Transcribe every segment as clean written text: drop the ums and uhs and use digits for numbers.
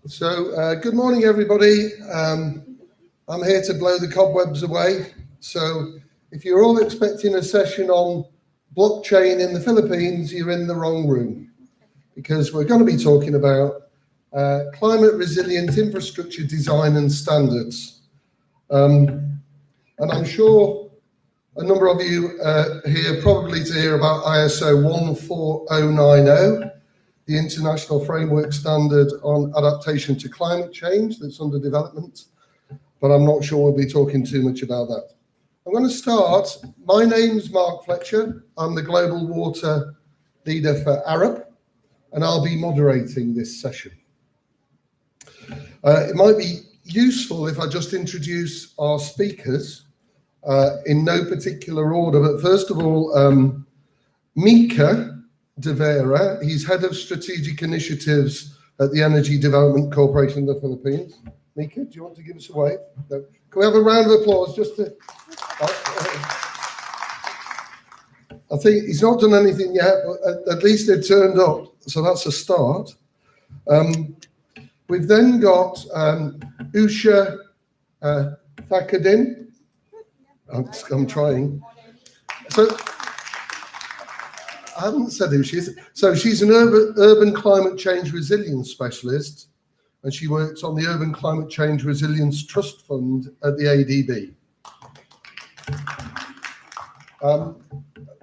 So, good morning, everybody. I'm here to blow the cobwebs away. So, if you're all expecting a session on blockchain in the Philippines, you're in the wrong room, because we're going to be talking about climate resilient infrastructure design and standards. And I'm sure a number of you here probably to hear about ISO 14090, the International Framework Standard on Adaptation to Climate Change that's under development, but I'm not sure we'll be talking too much about that. I'm going to start. My name's Mark Fletcher. I'm the Global Water Leader for ARUP, and I'll be moderating this session. It might be useful if I just introduce our speakers in no particular order, but first of all, Mika De Vera, he's Head of Strategic Initiatives at the Energy Development Corporation of the Philippines. Mika, do you want to give us a wave? No. Can we have a round of applause just to... I think he's not done anything yet, but at least they've turned up, so that's a start. We've then got Usha Thakadin. I'm trying. So I haven't said who she is. So she's an urban climate change resilience specialist, and she works on the Urban Climate Change Resilience Trust Fund at the ADB.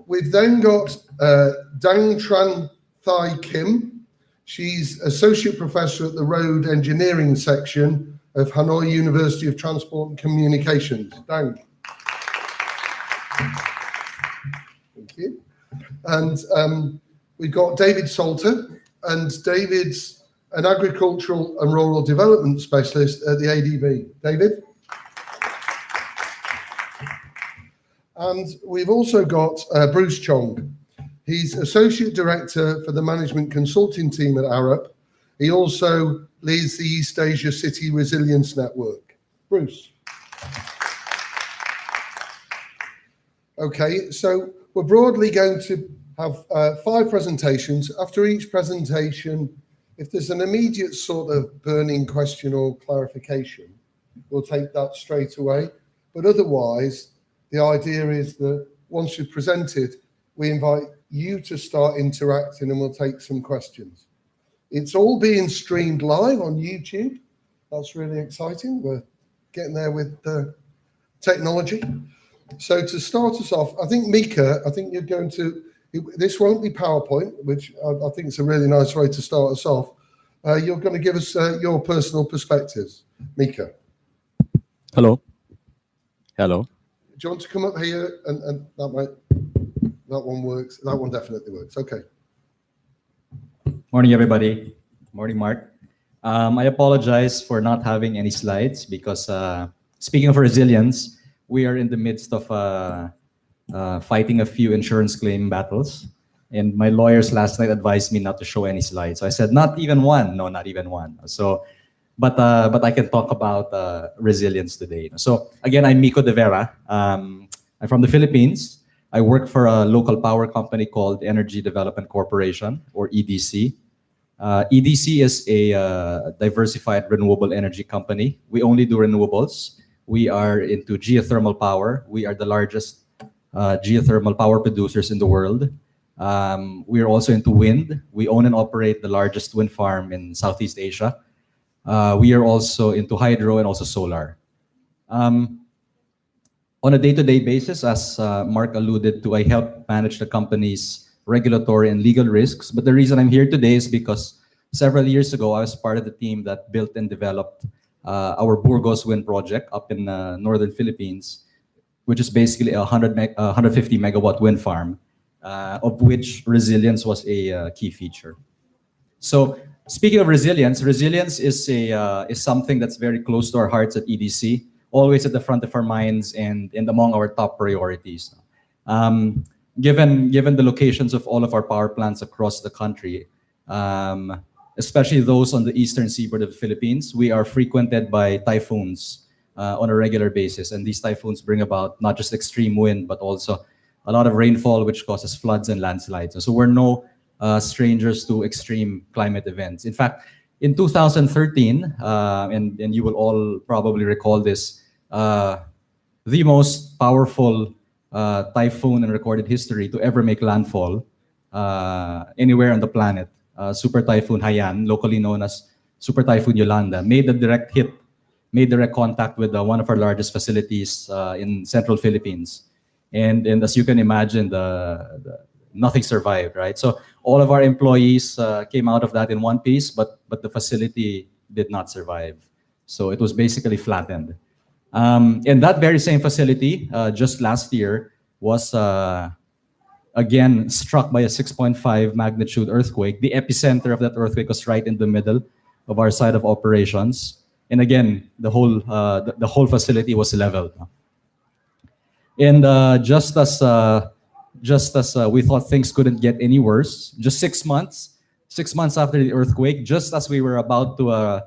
We've then got Dang Tran Thai Kim. She's Associate Professor at the Road Engineering Section of Hanoi University of Transport and Communications. Dang. Thank you. And we've got David Salter, and David's an agricultural and rural development specialist at the ADB. David? And we've also got Bruce Chong. He's Associate Director for the Management Consulting Team at ARUP. He also leads the East Asia City Resilience Network. Bruce. Okay, so we're broadly going to have 5 presentations. After each presentation, if there's an immediate sort of burning question or clarification, we'll take that straight away. But otherwise, the idea is that once you've presented, we invite you to start interacting and we'll take some questions. It's all being streamed live on YouTube. That's really exciting. We're getting there with the technology. So to start us off, I think Mika, you're going to, this won't be PowerPoint, which I think is a really nice way to start us off. You're going to give us your personal perspectives. Mika. Hello. Hello. Do you want to come up here and that one works. That one definitely works. Okay. Morning, everybody. Morning, Mark. I apologize for not having any slides because speaking of resilience, we are in the midst of fighting a few insurance claim battles. And my lawyers last night advised me not to show any slides. So I said, not even one. No, not even one. So, but I can talk about resilience today. So again, I'm Miko De Vera. I'm from the Philippines. I work for a local power company called Energy Development Corporation, or EDC. EDC is a diversified renewable energy company. We only do renewables. We are into geothermal power. We are the largest geothermal power producers in the world. We are also into wind. We own and operate the largest wind farm in Southeast Asia. We are also into hydro and also solar. On a day-to-day basis, as Mark alluded to, I help manage the company's regulatory and legal risks. But the reason I'm here today is because several years ago, I was part of the team that built and developed our Burgos wind project up in northern Philippines, which is basically a 150 megawatt wind farm, of which resilience was a key feature. So speaking of resilience, resilience is something that's very close to our hearts at EDC. always at the front of our minds and among our top priorities. Um, given the locations of all of our power plants across the country, especially those on the eastern seaboard of the Philippines, we are frequented by typhoons on a regular basis. And these typhoons bring about not just extreme wind, but also a lot of rainfall, which causes floods and landslides. So we're no strangers to extreme climate events. In fact, in 2013, and you will all probably recall this, the most powerful typhoon in recorded history to ever make landfall anywhere on the planet, Super Typhoon Haiyan, locally known as Super Typhoon Yolanda, made direct contact with one of our largest facilities in central Philippines. And as you can imagine, nothing survived, right? So all of our employees came out of that in one piece, but the facility did not survive. So it was basically flattened. And that very same facility, just last year, was again struck by a 6.5 magnitude earthquake. The epicenter of that earthquake was right in the middle of our site of operations. And again, the whole facility was leveled. And just as we thought things couldn't get any worse, just 6 months after the earthquake, just as we were about to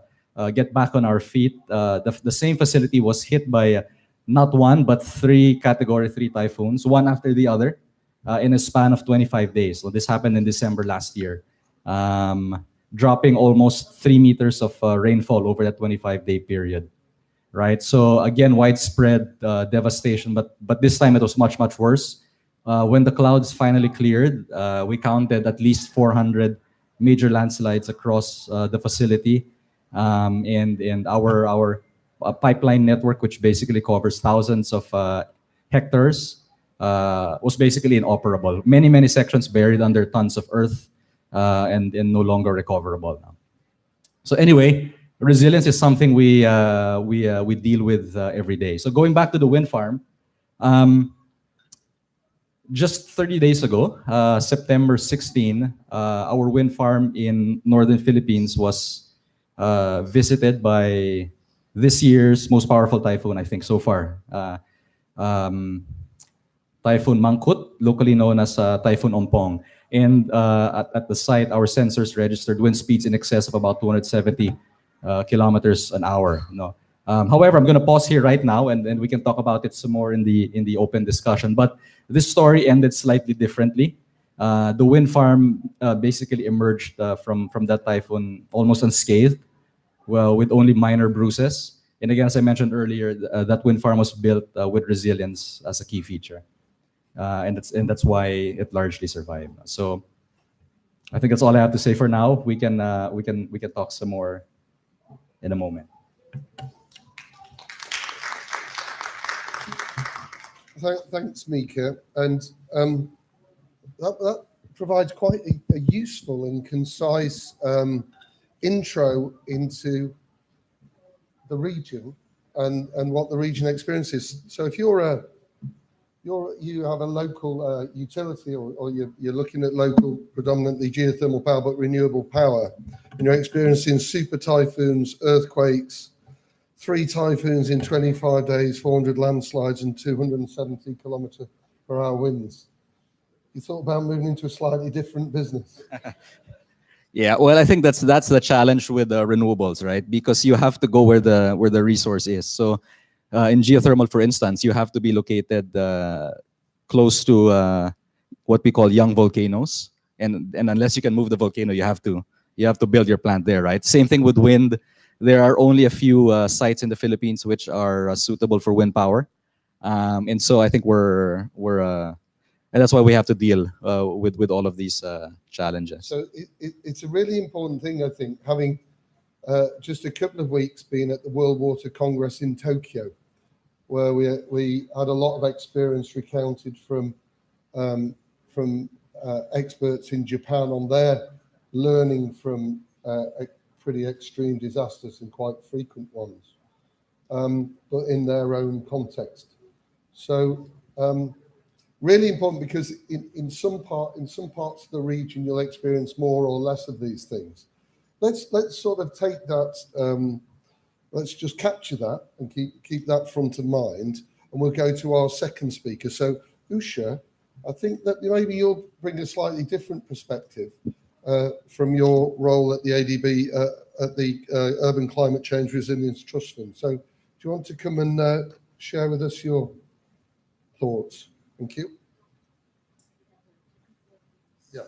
get back on our feet, the same facility was hit by not one but three Category 3 typhoons, one after the other, in a span of 25 days. So this happened in December last year, dropping almost 3 meters of rainfall over that 25-day period. Right, so again, widespread devastation, but this time it was much worse. When the clouds finally cleared, we counted at least 400 major landslides across the facility, and our pipeline network, which basically covers thousands of hectares, was basically inoperable. Many sections buried under tons of earth, and no longer recoverable now. So anyway, resilience is something we deal with every day. So going back to the wind farm, just 30 days ago, September 16, our wind farm in northern Philippines was visited by this year's most powerful typhoon, I think, so far. Typhoon Mangkut, locally known as Typhoon Ompong. And at the site, our sensors registered wind speeds in excess of about 270 kilometers an hour. No. However, I'm going to pause here right now, and we can talk about it some more in the open discussion. But this story ended slightly differently. The wind farm basically emerged from that typhoon almost unscathed, well, with only minor bruises. And again, as I mentioned earlier, that wind farm was built with resilience as a key feature, and that's why it largely survived. So I think that's all I have to say for now. We can talk some more in a moment. Thanks, Mika. And that provides quite a useful and concise intro into the region and what the region experiences. So if you have a local utility, or you're looking at local predominantly geothermal power but renewable power, and you're experiencing super typhoons, earthquakes, 3 typhoons in 25 days, 400 landslides and 270 kilometer per hour winds, you thought about moving into a slightly different business? Yeah, well, I think that's the challenge with renewables, right? Because you have to go where the resource is. So in geothermal, for instance, you have to be located close to what we call young volcanoes, and unless you can move the volcano, you have to build your plant there, right? Same thing with wind. There are only a few sites in the Philippines which are suitable for wind power, and so I think and that's why we have to deal with all of these challenges. So it's a really important thing, I think, having just a couple of weeks been at the World Water Congress in Tokyo, where we had a lot of experience recounted from experts in Japan on their learning from pretty extreme disasters and quite frequent ones, but in their own context. So really important, because in some parts of the region you'll experience more or less of these things. Let's sort of take that let's just capture that and keep that front of mind, and we'll go to our second speaker. So, Usha, I think that maybe you'll bring a slightly different perspective from your role at the ADB, at the Urban Climate Change Resilience Trust Fund. So, do you want to come and share with us your thoughts? Thank you. Yeah.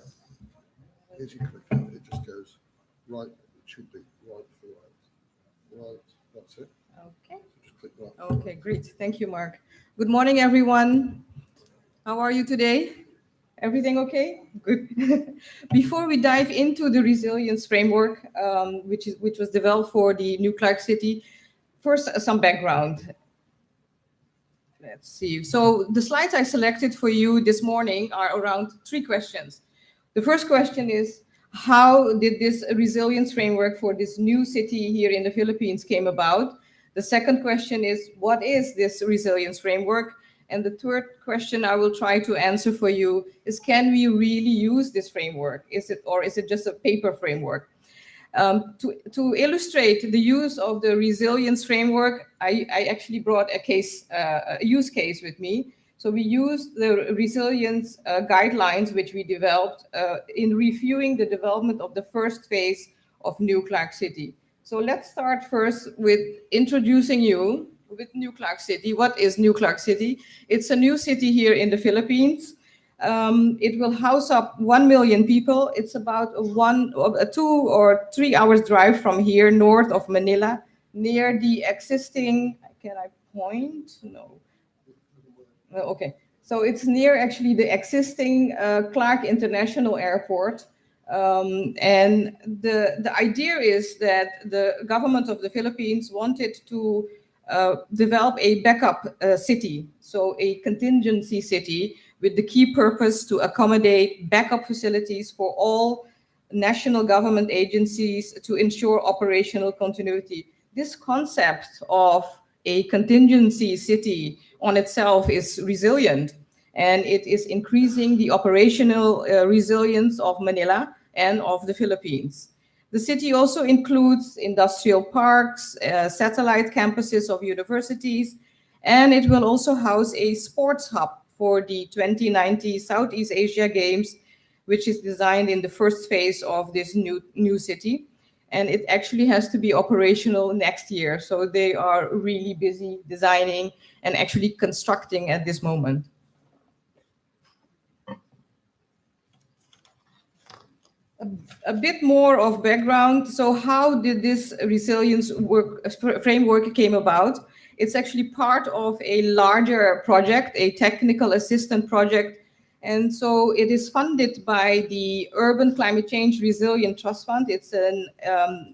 Here's your clicker. It just goes right. It should be right for right. Right. That's it. Okay. Just click that. Okay, great. Thank you, Mark. Good morning, everyone. How are you today? Everything okay? Good. Before we dive into the resilience framework, which was developed for the New Clark City, first some background. Let's see. So the slides I selected for you this morning are around 3 questions. The first question is, how did this resilience framework for this new city here in the Philippines came about? The second question is, what is this resilience framework? And the third question I will try to answer for you is, can we really use this framework? Is it just a paper framework? To illustrate the use of the resilience framework, I actually brought a use case with me. So we used the resilience guidelines, which we developed in reviewing the development of the first phase of New Clark City. So let's start first with introducing you with New Clark City. What is New Clark City? It's a new city here in the Philippines. It will house up 1 million people. It's about a 2 or 3 hours drive from here, north of Manila, near the existing, can I point? No. Okay. So it's near actually the existing Clark International Airport. And the idea is that the government of the Philippines wanted to develop a backup city, so a contingency city, with the key purpose to accommodate backup facilities for all national government agencies to ensure operational continuity. This concept of a contingency city on itself is resilient, and it is increasing the operational resilience of Manila and of the Philippines. The city also includes industrial parks, satellite campuses of universities, and it will also house a sports hub for the 2090 Southeast Asia Games, which is designed in the first phase of this new city. And it actually has to be operational next year. So they are really busy designing and actually constructing at this moment. A bit more of background. So how did this resilience framework came about? It's actually part of a larger project, a technical assistance project. And so it is funded by the Urban Climate Change Resilience Trust Fund. It's a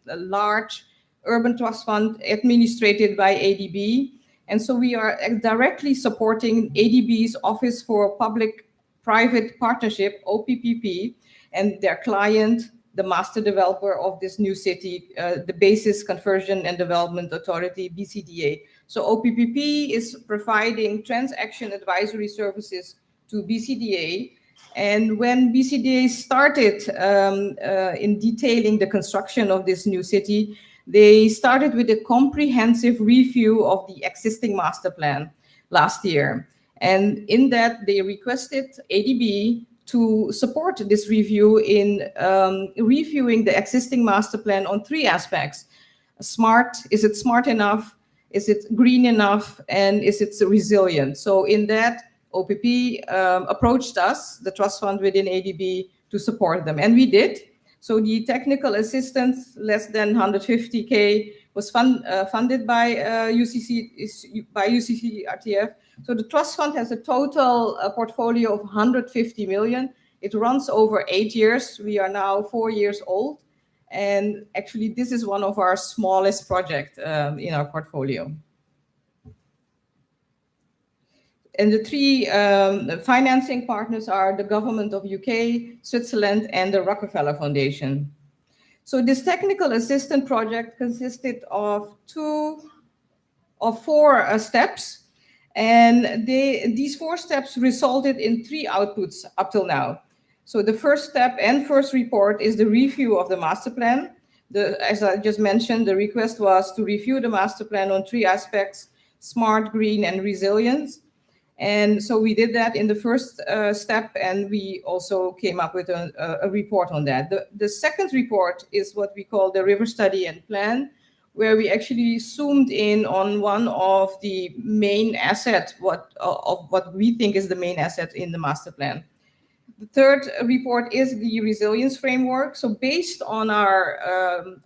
large urban trust fund administered by ADB. And so we are directly supporting ADB's Office for Public-Private Partnership, OPPP, and their client, the master developer of this new city, the Basis Conversion and Development Authority, BCDA. So OPPP is providing transaction advisory services to BCDA. And when BCDA started in detailing the construction of this new city, they started with a comprehensive review of the existing master plan last year. And in that, they requested ADB to support this review in reviewing the existing master plan on 3 aspects. Is it smart enough? Is it green enough? And is it resilient? So in that, OPP approached us, the trust fund within ADB, to support them. And we did. So the technical assistance, less than 150K, was funded by UCC RTF. So the trust fund has a total portfolio of 150 million. It runs over 8 years. We are now 4 years old. And actually, this is one of our smallest projects in our portfolio. And the 3 financing partners are the government of UK, Switzerland, and the Rockefeller Foundation. So this technical assistance project consisted of 4 steps. And these 4 steps resulted in 3 outputs up till now. So the first step and first report is the review of the master plan. As I just mentioned, the request was to review the master plan on 3 aspects: smart, green, and resilience. And so we did that in the first step, and we also came up with a report on that. The second report is what we call the river study and plan, where we actually zoomed in on one of the main assets, of what we think is the main asset in the master plan. The third report is the resilience framework. So based on our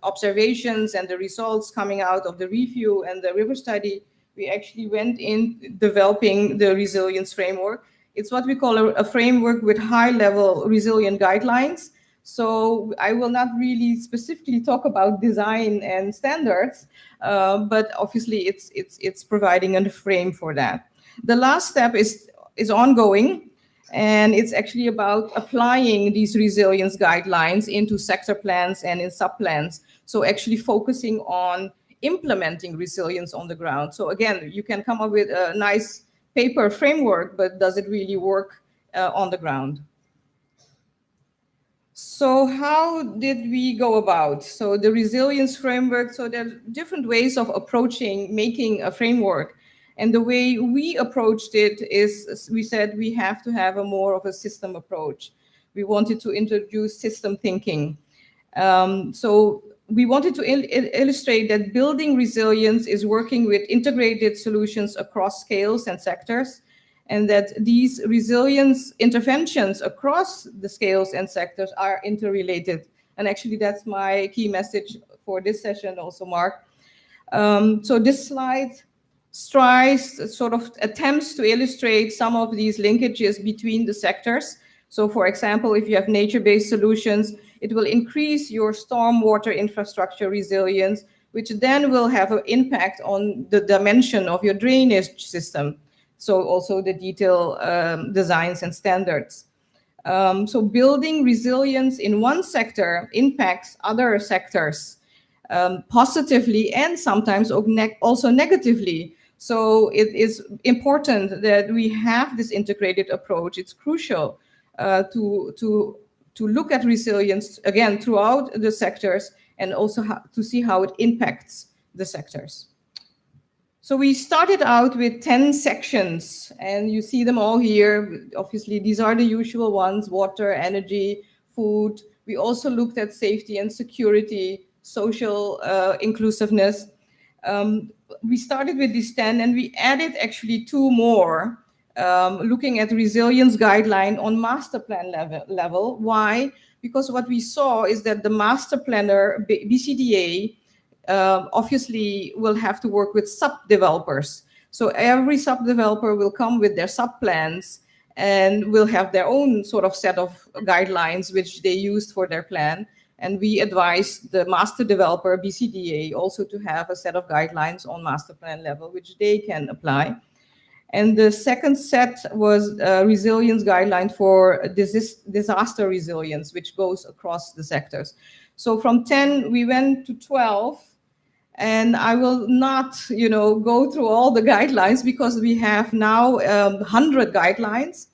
observations and the results coming out of the review and the river study, we actually went in developing the resilience framework. It's what we call a framework with high-level resilient guidelines. So I will not really specifically talk about design and standards, but obviously it's providing a frame for that. The last step is ongoing, and it's actually about applying these resilience guidelines into sector plans and in sub-plans. So actually focusing on implementing resilience on the ground. So again, you can come up with a nice paper framework, but does it really work on the ground? So how did we go about? So the resilience framework, so there are different ways of approaching making a framework. And the way we approached it is, we said we have to have a more of a system approach. We wanted to introduce system thinking. So we wanted to illustrate that building resilience is working with integrated solutions across scales and sectors, and that these resilience interventions across the scales and sectors are interrelated. And actually, that's my key message for this session also, Mark. So this slide sort of attempts to illustrate some of these linkages between the sectors. So for example, if you have nature-based solutions, it will increase your stormwater infrastructure resilience, which then will have an impact on the dimension of your drainage system. So also the detailed designs and standards. So building resilience in one sector impacts other sectors positively and sometimes also negatively. So it is important that we have this integrated approach. It's crucial to look at resilience again throughout the sectors, and also to see how it impacts the sectors. So we started out with 10 sections, and you see them all here. Obviously, these are the usual ones: water, energy, food. We also looked at safety and security, social inclusiveness. We started with these 10, and we added actually 2 more, looking at resilience guideline on master plan level. Why? Because what we saw is that the master planner, BCDA, obviously will have to work with sub-developers. So every sub-developer will come with their sub-plans and will have their own sort of set of guidelines which they used for their plan. And we advised the master developer, BCDA, also to have a set of guidelines on master plan level, which they can apply. And the second set was a resilience guideline for disaster resilience, which goes across the sectors. So from 10, we went to 12. And I will not, go through all the guidelines, because we have now 100 guidelines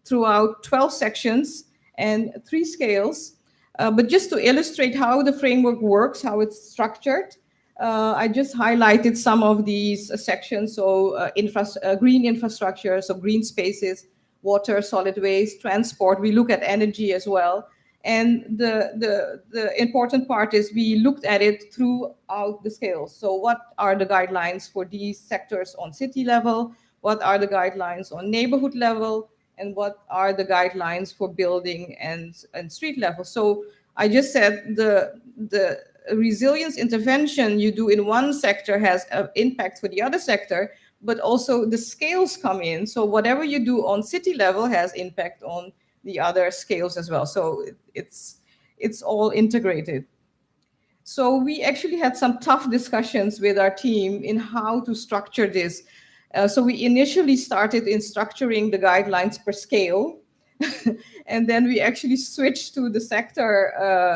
throughout 12 sections and 3 scales. But just to illustrate how the framework works, how it's structured, I just highlighted some of these sections. So green infrastructure, so green spaces, water, solid waste, transport. We look at energy as well. And the important part is we looked at it throughout the scales. So what are the guidelines for these sectors on city level? What are the guidelines on neighborhood level? And what are the guidelines for building and street level? So I just said the resilience intervention you do in one sector has an impact for the other sector, but also the scales come in. So whatever you do on city level has impact on the other scales as well. So it's all integrated. So we actually had some tough discussions with our team in how to structure this. So we initially started in structuring the guidelines per scale. And then we actually switched to the sector-based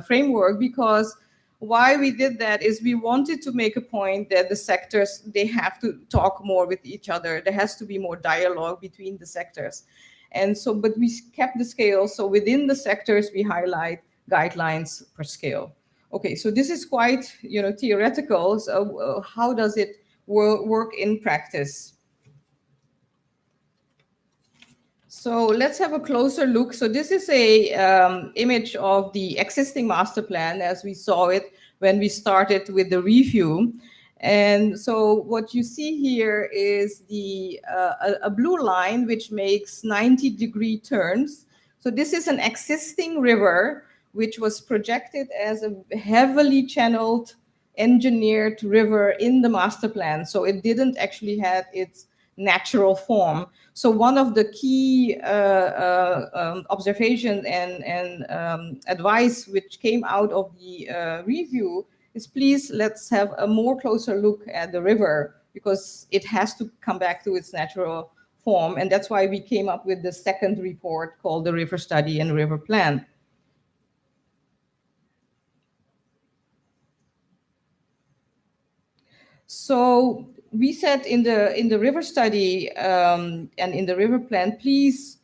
framework, because why we did that is we wanted to make a point that the sectors, they have to talk more with each other. There has to be more dialogue between the sectors. And so, but we kept the scale. So within the sectors, we highlight guidelines per scale. Okay, so this is quite, theoretical. So how does it work in practice? So let's have a closer look. So this is a image of the existing master plan as we saw it when we started with the review. And so what you see here is a blue line which makes 90-degree turns. So this is an existing river which was projected as a heavily channeled, engineered river in the master plan. So it didn't actually have its natural form. So one of the key observations and advice which came out of the review is, please let's have a more closer look at the river, because it has to come back to its natural form. And that's why we came up with the second report called the River Study and River Plan. So we said in the river study and in the river plan, please,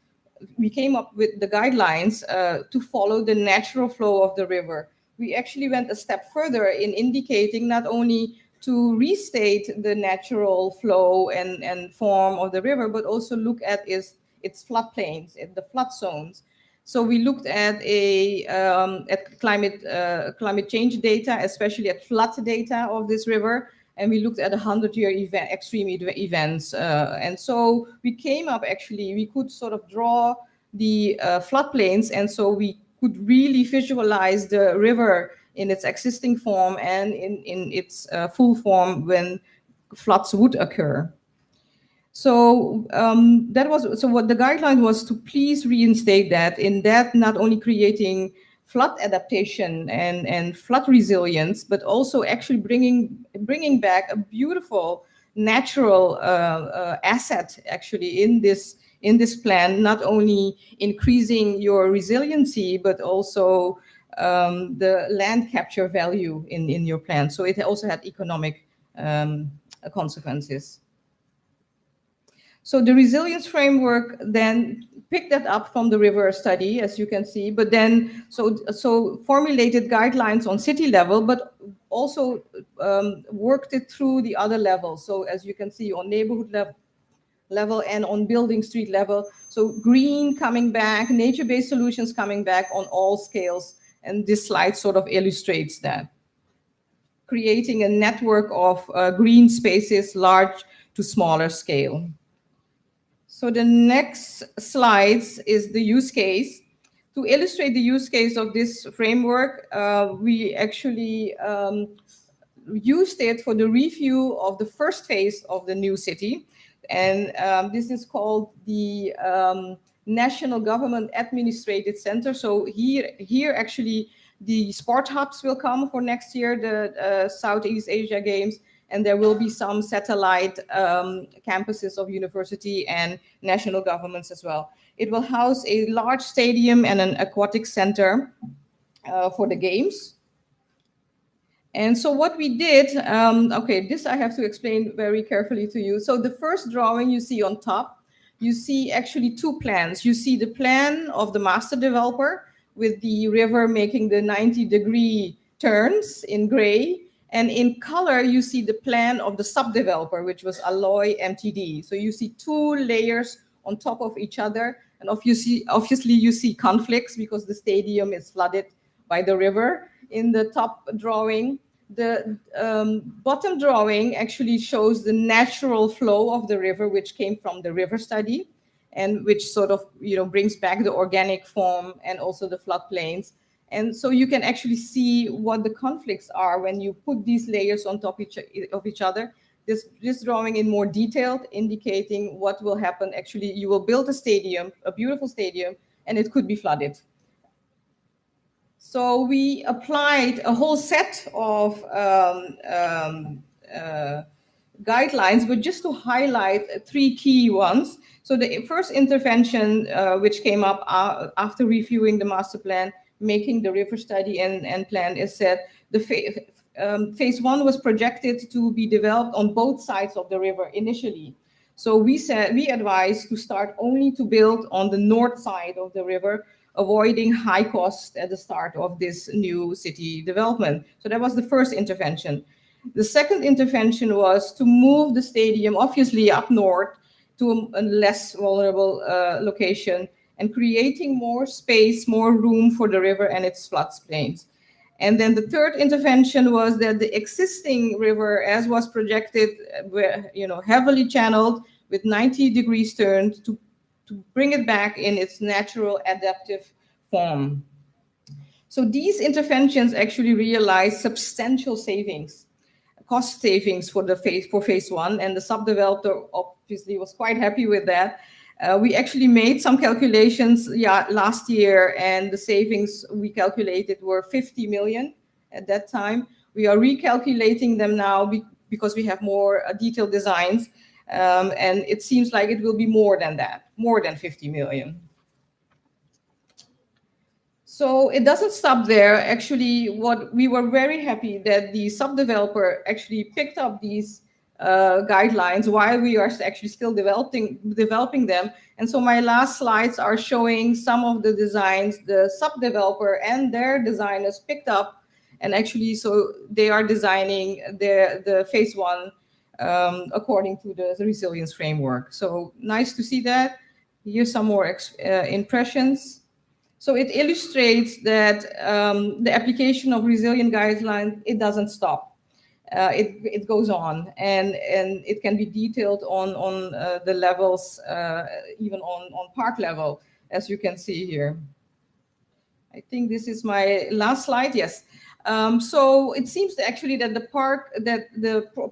we came up with the guidelines to follow the natural flow of the river. We actually went a step further in indicating not only to restate the natural flow and form of the river, but also look at its floodplains, at the flood zones. So we looked at at climate change data, especially at flood data of this river, and we looked at 100-year extreme events. And so we came up, actually, we could sort of draw the floodplains, and so we could really visualize the river in its existing form and in its full form when floods would occur. So what the guideline was, to please reinstate that, in that not only creating flood adaptation and flood resilience, but also actually bringing back a beautiful natural asset actually in this plan, not only increasing your resiliency, but also the land capture value in your plan. So it also had economic consequences. So the resilience framework then picked that up from the river study, as you can see, but then so formulated guidelines on city level, but also worked it through the other levels. So as you can see, on neighborhood level and on building street level. So green coming back, nature-based solutions coming back on all scales. And this slide sort of illustrates that. Creating a network of green spaces, large to smaller scale. So the next slides is the use case. To illustrate the use case of this framework, we actually used it for the review of the first phase of the new city. And this is called the National Government Administrative Center. So here actually the sport hubs will come for next year, the Southeast Asia Games, and there will be some satellite campuses of university and national governments as well. It will house a large stadium and an aquatic center for the games. And so what we did, okay, this I have to explain very carefully to you. So the first drawing you see on top, you see actually two plans. You see the plan of the master developer with the river making the 90-degree turns in gray. And in color, you see the plan of the sub-developer, which was Alloy MTD. So you see two layers on top of each other. And obviously you see conflicts because the stadium is flooded by the river. In the top drawing, the bottom drawing actually shows the natural flow of the river, which came from the river study, and which sort of brings back the organic form and also the floodplains. And so you can actually see what the conflicts are when you put these layers on top of each other. This drawing in more detailed, indicating what will happen. Actually, you will build a stadium, a beautiful stadium, and it could be flooded. So we applied a whole set of guidelines, but just to highlight three key ones. So the first intervention, which came up after reviewing the master plan, making the river study and plan, is that the phase one was projected to be developed on both sides of the river initially. So we advised to start only to build on the north side of the river, avoiding high costs at the start of this new city development. So that was the first intervention. The second intervention was to move the stadium, obviously up north, to a less vulnerable location, and creating more space, more room for the river and its floodplains. And then the third intervention was that the existing river, as was projected, heavily channeled with 90 degrees turned to bring it back in its natural adaptive form. So these interventions actually realized substantial savings, cost savings for phase one, and the sub-developer obviously was quite happy with that. We actually made some calculations last year, and the savings we calculated were 50 million at that time. We are recalculating them now because we have more detailed designs, and it seems like it will be more than that, more than 50 million. So it doesn't stop there. Actually, what we were very happy that the sub-developer actually picked up these guidelines while we are actually still developing them. And so my last slides are showing some of the designs the sub-developer and their designers picked up, and actually so they are designing the phase one according to the resilience framework. So nice to see that. Here's some more impressions. So it illustrates that the application of resilient guidelines, it doesn't stop. It goes on, and it can be detailed on the levels, even on park level, as you can see here. I think this is my last slide. Yes. So it seems actually that the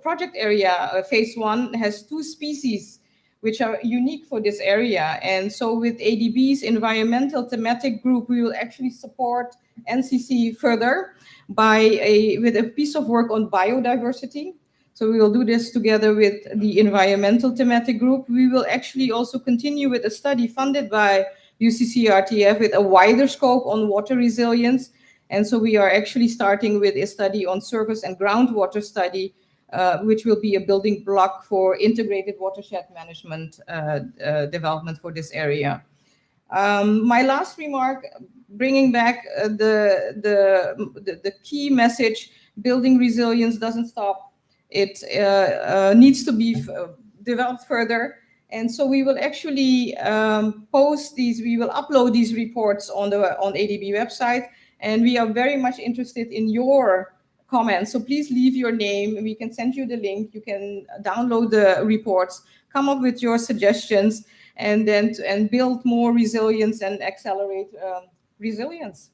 project area, phase one, has 2 species which are unique for this area. And so with ADB's environmental thematic group, we will actually support NCC further with a piece of work on biodiversity. So we will do this together with the environmental thematic group. We will actually also continue with a study funded by UCCRTF with a wider scope on water resilience. And so we are actually starting with a study on surface and groundwater study, which will be a building block for integrated watershed management development for this area. My last remark, bringing back the key message: building resilience doesn't stop. It needs to be developed further. And so we will actually we will upload these reports on ADB website, and we are very much interested in your comments. So please leave your name. We can send you the link. You can download the reports, come up with your suggestions, and build more resilience and accelerate resilience.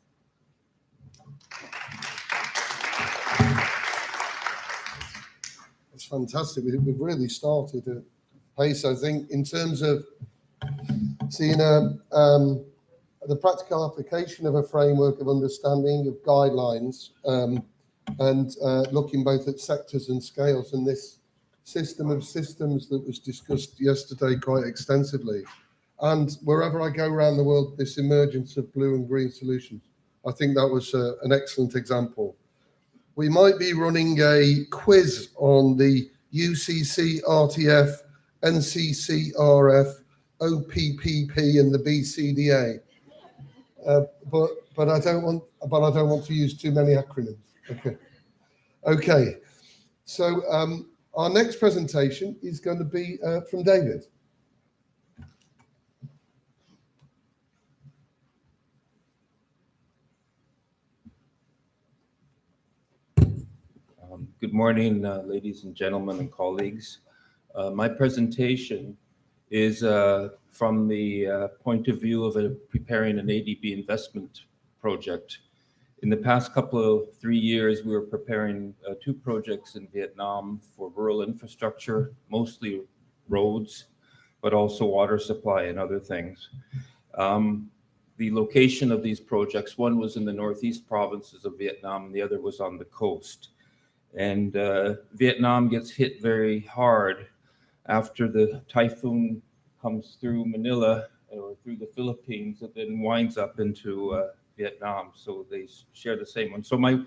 It's fantastic. We've really started at pace, I think, in terms of seeing the practical application of a framework of understanding of guidelines, and looking both at sectors and scales, and this system of systems that was discussed yesterday quite extensively. And wherever I go around the world, this emergence of blue and green solutions, I think that was an excellent example. We might be running a quiz on the UCC, RTF, NCCRF, OPPP, and the BCDA. But I don't want to use too many acronyms. Okay. So our next presentation is going to be from David. Good morning, ladies and gentlemen and colleagues. My presentation is from the point of view of preparing an ADB investment project. In the past couple of 3 years, we were preparing 2 projects in Vietnam for rural infrastructure, mostly roads, but also water supply and other things. The location of these projects, one was in the northeast provinces of Vietnam, and the other was on the coast. And Vietnam gets hit very hard after the typhoon comes through Manila or through the Philippines, and then winds up into Vietnam. So they share the same one. So my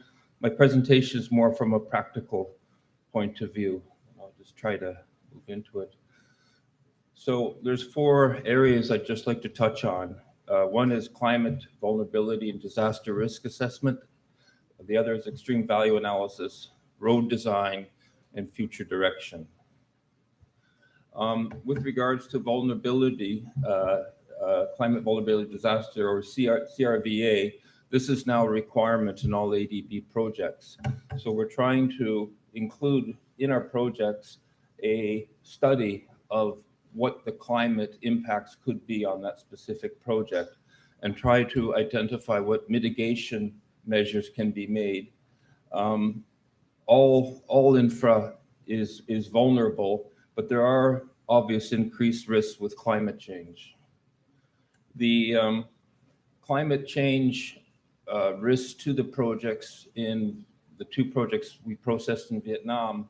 presentation is more from a practical point of view. I'll just try to move into it. So there's 4 areas I'd just like to touch on. One is climate vulnerability and disaster risk assessment. The other is extreme value analysis, road design, and future direction. With regards to vulnerability, climate vulnerability disaster, or CRVA, this is now a requirement in all ADB projects. So we're trying to include in our projects a study of what the climate impacts could be on that specific project and try to identify what mitigation measures can be made. All infra is vulnerable, but there are obvious increased risks with climate change. The climate change risks to the projects in the 2 projects we processed in Vietnam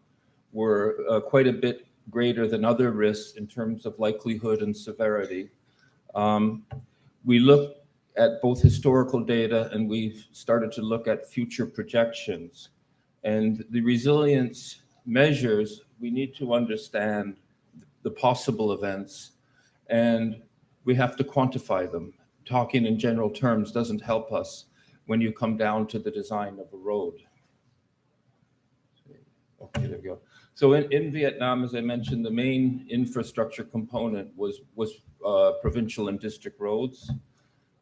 were quite a bit greater than other risks in terms of likelihood and severity. We looked at both historical data and we've started to look at future projections. And the resilience measures, we need to understand the possible events and we have to quantify them. Talking in general terms doesn't help us when you come down to the design of a road. Okay, there we go. So in Vietnam, as I mentioned, the main infrastructure component was provincial and district roads.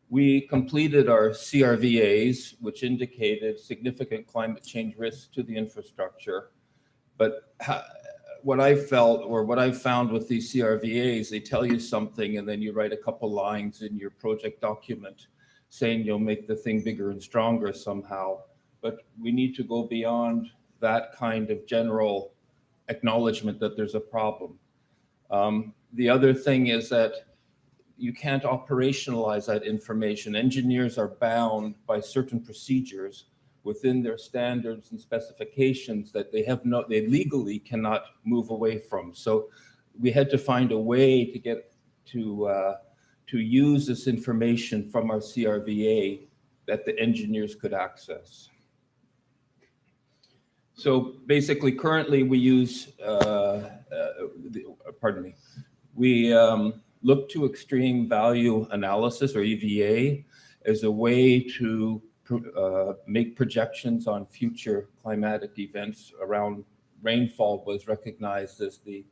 We completed our CRVAs, which indicated significant climate change risks to the infrastructure. But what I felt, or what I found with these CRVAs, they tell you something and then you write a couple lines in your project document saying you'll make the thing bigger and stronger somehow. But we need to go beyond that kind of general acknowledgement that there's a problem. The other thing is that you can't operationalize that information. Engineers are bound by certain procedures within their standards and specifications that they legally cannot move away from. So we had to find a way to get to use this information from our CRVA that the engineers could access. So basically, currently we use, we look to extreme value analysis, or EVA, as a way to make projections on future climatic events. Around rainfall was recognized as the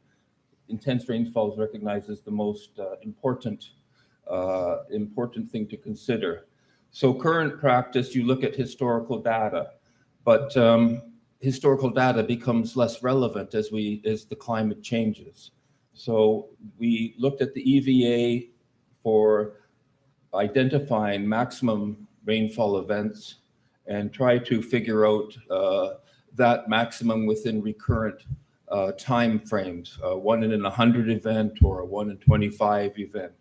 intense rainfall is recognized as the most important thing to consider. So current practice, you look at historical data, but historical data becomes less relevant as the climate changes. So we looked at the EVA for identifying maximum rainfall events and try to figure out that maximum within recurrent time frames, 1 in 100 event or a 1 in 25 event.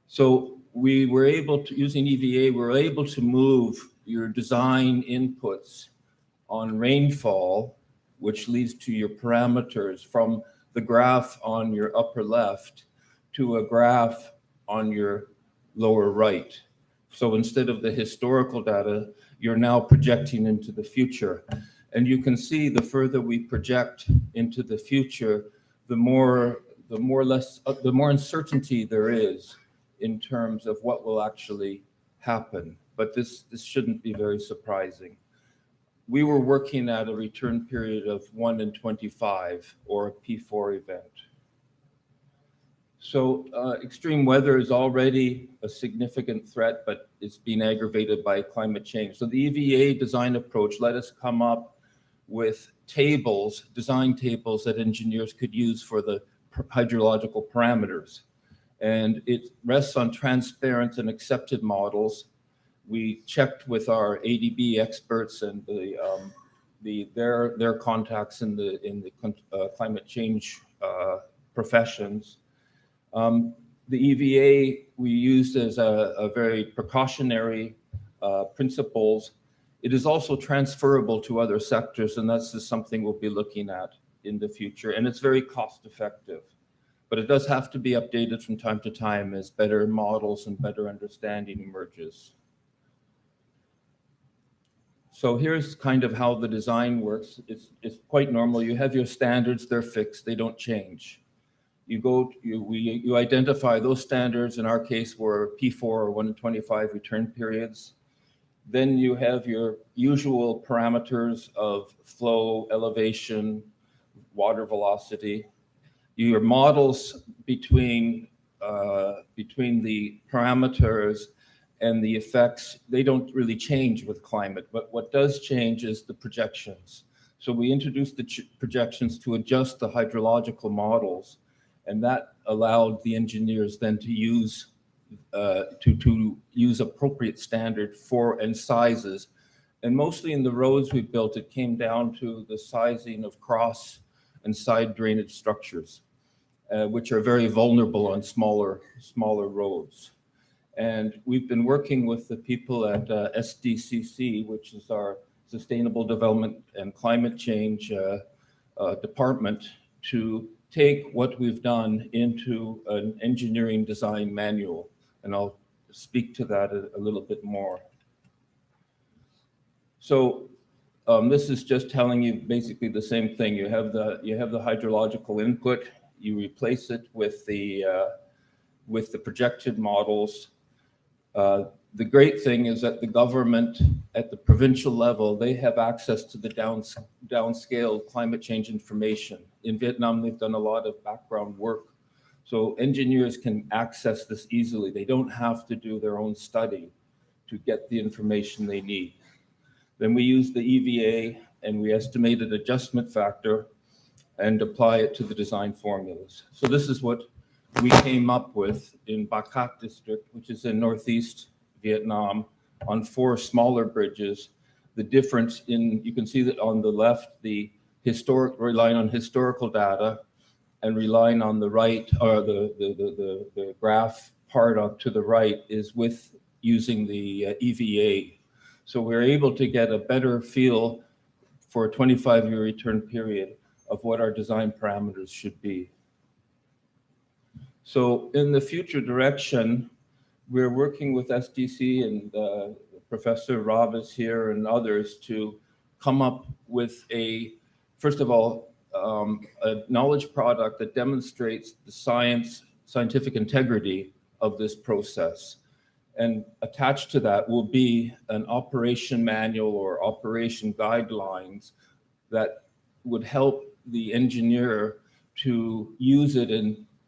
So we were able to, using EVA, we were able to move your design inputs on rainfall, which leads to your parameters, from the graph on your upper left to a graph on your lower right. So instead of the historical data, you're now projecting into the future. And you can see the further we project into the future, the more uncertainty there is in terms of what will actually happen. But this shouldn't be very surprising. We were working at a return period of 1 in 25, or a P4 event. So extreme weather is already a significant threat, but it's being aggravated by climate change. So the EVA design approach let us come up with tables, design tables that engineers could use for the hydrological parameters. And it rests on transparent and accepted models. We checked with our ADB experts and their contacts in the climate change professions. The EVA we used as a very precautionary principles. It is also transferable to other sectors, and that's just something we'll be looking at in the future. And it's very cost effective, but it does have to be updated from time to time as better models and better understanding emerges. So here's kind of how the design works. It's quite normal. You have your standards, they're fixed, they don't change. you identify those standards. In our case, were P4 or 1 in 25 return periods. Then you have your usual parameters of flow, elevation, water velocity. Your models between the parameters and the effects, they don't really change with climate, but what does change is the projections. So we introduced the projections to adjust the hydrological models, and that allowed the engineers then to use appropriate standard for and sizes. And mostly in the roads we built, it came down to the sizing of cross and side drainage structures, which are very vulnerable on smaller roads. And we've been working with the people at SDCC, which is our Sustainable Development and Climate Change department, to take what we've done into an engineering design manual. And I'll speak to that a little bit more. So this is just telling you basically the same thing. You have the hydrological input. You replace it with the projected models. The great thing is that the government at the provincial level, they have access to the downscale climate change information. In Vietnam, they've done a lot of background work. So engineers can access this easily. They don't have to do their own study to get the information they need. Then we use the EVA and we estimate an adjustment factor and apply it to the design formulas. So this is what we came up with in Ba Cat district, which is in northeast Vietnam, on 4 smaller bridges. The difference you can see that on the left, the relying on historical data, and relying on the right, or the graph part up to the right is with using the EVA. So we're able to get a better feel for a 25-year return period of what our design parameters should be. So in the future direction, we're working with SDC and Professor Rob is here and others to come up with first of all, a knowledge product that demonstrates the scientific integrity of this process. And attached to that will be an operation manual or operation guidelines that would help the engineer to use it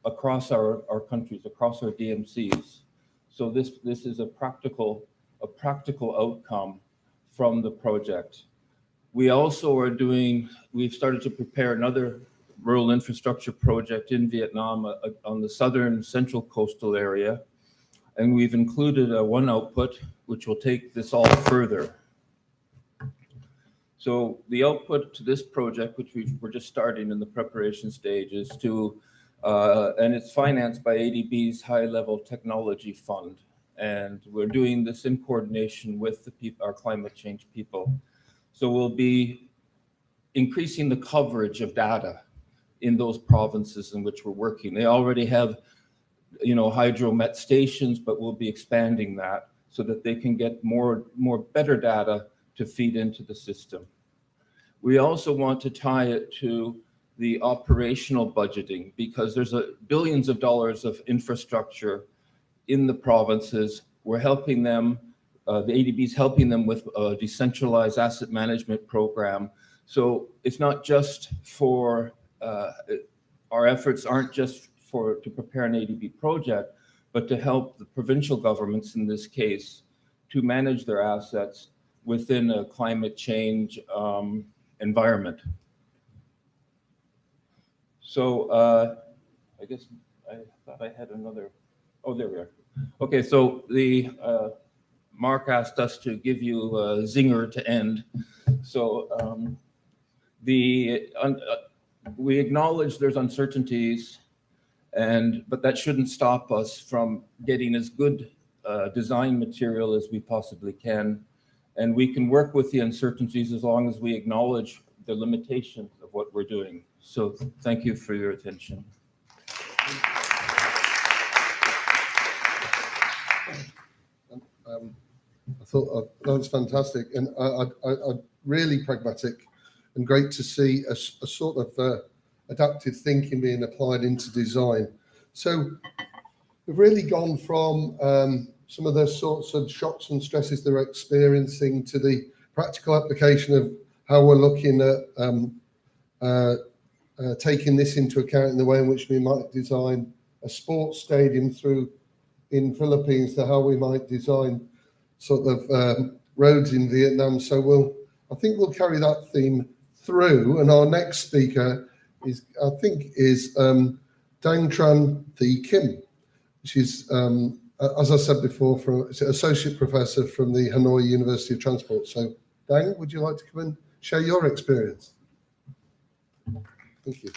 across our countries, across our DMCs. So this is a practical outcome from the project. We also we've started to prepare another rural infrastructure project in Vietnam on the southern central coastal area. And we've included one output, which will take this all further. So the output to this project, which we're just starting in the preparation stage, is and it's financed by ADB's High Level Technology Fund. And we're doing this in coordination with our climate change people. So we'll be increasing the coverage of data in those provinces in which we're working. They already have, hydromet stations, but we'll be expanding that so that they can get better data to feed into the system. We also want to tie it to the operational budgeting, because there's billions of dollars of infrastructure in the provinces. We're helping them, the ADB is helping them with a decentralized asset management program. So it's not just for, our efforts aren't just to prepare an ADB project, but to help the provincial governments in this case to manage their assets within a climate change environment. So I guess I thought I had another, there we are. Okay, so Mark asked us to give you a zinger to end. So we acknowledge there's uncertainties, but that shouldn't stop us from getting as good design material as we possibly can. And we can work with the uncertainties as long as we acknowledge the limitations of what we're doing. So thank you for your attention. I thought that was fantastic, and I really pragmatic, and great to see a sort of adaptive thinking being applied into design. So we've really gone from some of the sorts of shocks and stresses they're experiencing to the practical application of how we're looking at taking this into account in the way in which we might design a sports stadium in Philippines, to how we might design sort of roads in Vietnam. So I think we'll carry that theme through. And our next speaker is Dang Tran Thi Kim. She's, as I said before, associate professor from the Hanoi University of Transport. So Dang, would you like to come and share your experience? Thank you.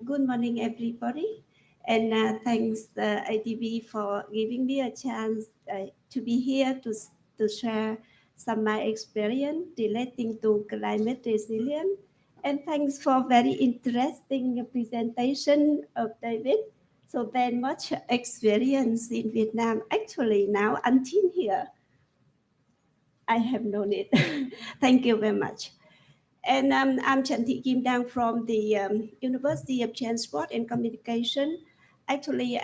Good morning, everybody, and thanks IDB for giving me a chance to be here to share some of my experience relating to climate resilience. And thanks for very interesting presentation of David. So very much experience in Vietnam. Actually, now until here, I have known it. Thank you very much. And I'm Trần Thị Kim Đang from the University of Transport and Communication. Actually,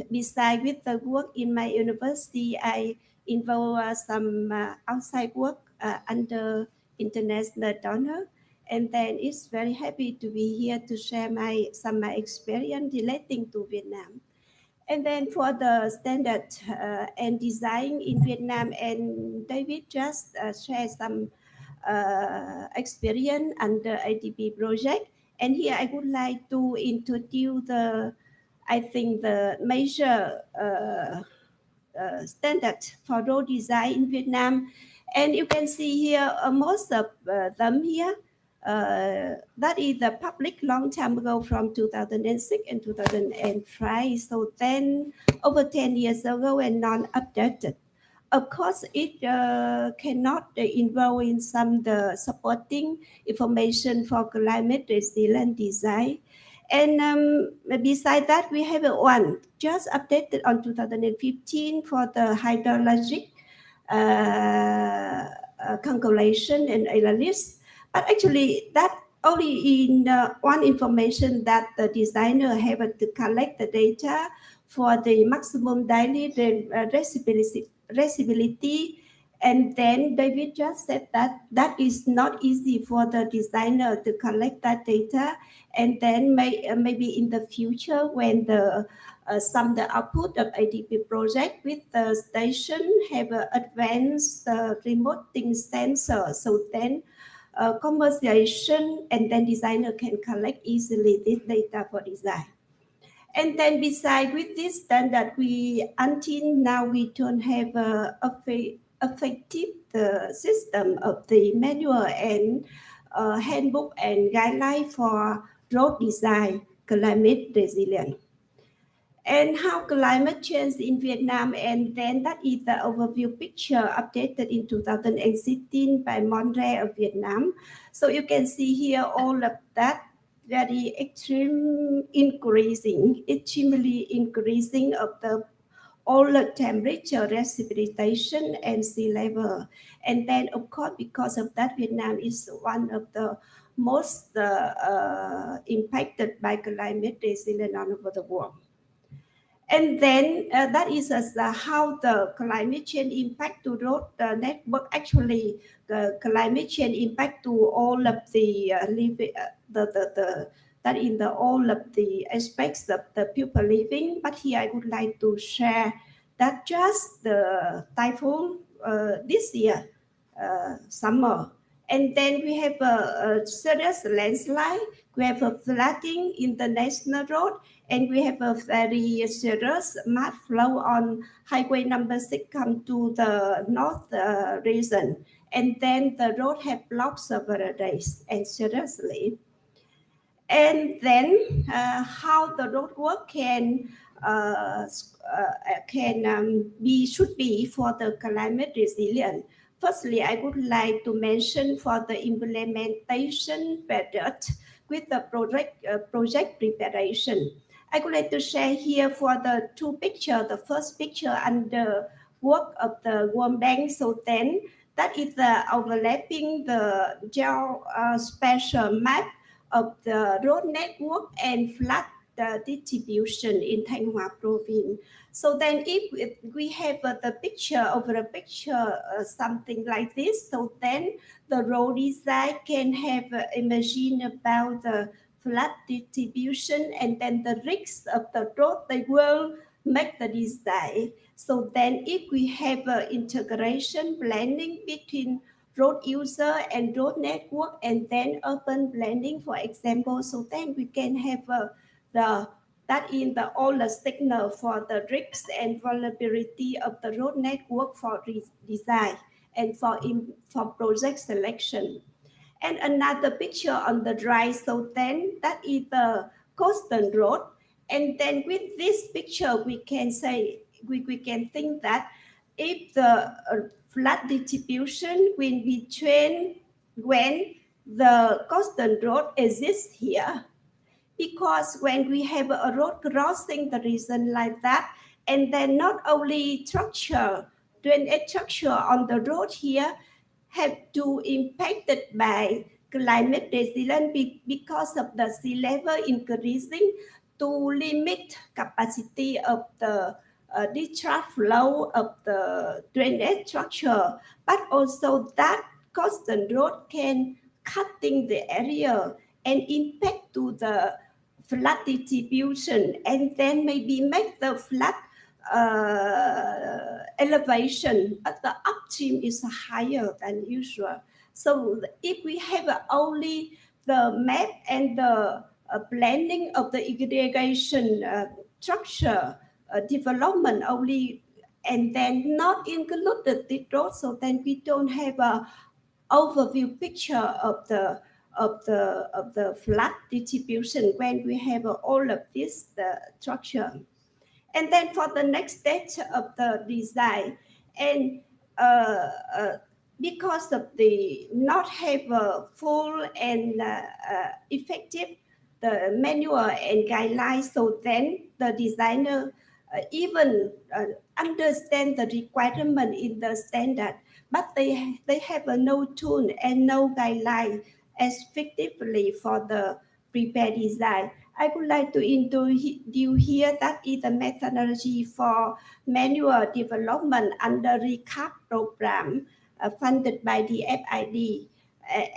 beside with the work in my university, I involve some outside work under international donor. And then it's very happy to be here to share some of my experience relating to Vietnam. And then for the standard and design in Vietnam, and David just shared some experience under IDP project. And here I would like to introduce the major standard for road design in Vietnam. And you can see here most of them here. That is the public long time ago from 2006 and 2005. So then over 10 years ago and non-updated. Of course, it cannot involve in some the supporting information for climate resilient design. And beside that, we have one just updated on 2015 for the hydrologic calculation and analysis. But actually, that only in one information that the designer have to collect the data for the maximum daily resibility. And then David just said that that is not easy for the designer to collect that data. And then maybe in the future when the output of IDP project with the station have advanced remote thing sensor. So then commercialization and then designer can collect easily this data for design. And then beside with this standard, until now we don't have a effective system of the manual and handbook and guideline for road design climate resilient. And how climate change in Vietnam, and then that is the overview picture updated in 2016 by Monre of Vietnam. So you can see here all of that very extremely increasing of all the temperature, precipitation, and sea level. And then, of course, because of that, Vietnam is one of the most impacted by climate resilience all over the world. And then that is how the climate change impact to road network. Actually, the climate change impact to all of the all of the aspects of the people living. But here I would like to share that just the typhoon this year summer. And then we have a serious landslide. We have a flooding in the national road, and we have a very serious mud flow on highway number 6 come to the north region. And then the road have blocked several days and seriously. And then how the road work should be for the climate resilient. Firstly, I would like to mention for the implementation period with the project preparation. I would like to share here for the two pictures. The first picture under work of the World Bank. So then that is the overlapping the geospatial map of the road network and flood distribution in Thanh Hóa province. So then if we have the picture over a picture, something like this, so then the road design can have imagine about the flood distribution and then the risks of the road, they will make the design. So then if we have integration blending between road user and road network and then urban blending, for example, so then we can have that in the all the signal for the risks and vulnerability of the road network for design and for project selection. And another picture on the right, so then that is the coastal road. And then with this picture, we can say, we can think that if the flood distribution will be trained when the coastal road exists here. Because when we have a road crossing the region like that, and then not only drainage structure on the road here have to impacted by climate resilience because of the sea level increasing to limit capacity of the discharge flow of the drainage structure, but also that coastal road can cutting the area and impact to the flood distribution and then maybe make the flood elevation at the upstream is higher than usual. So if we have only the map and the blending of the irrigation structure development only, and then not included the road, so then we don't have a overview picture of the flood distribution when we have all of this structure. And then for the next stage of the design, and because of the not have a full and effective the manual and guidelines, so then the designer even understand the requirement in the standard, but they have no tool and no guideline as effectively for the prepared design. I would like to introduce here that is the methodology for manual development under RECAP program funded by the FID.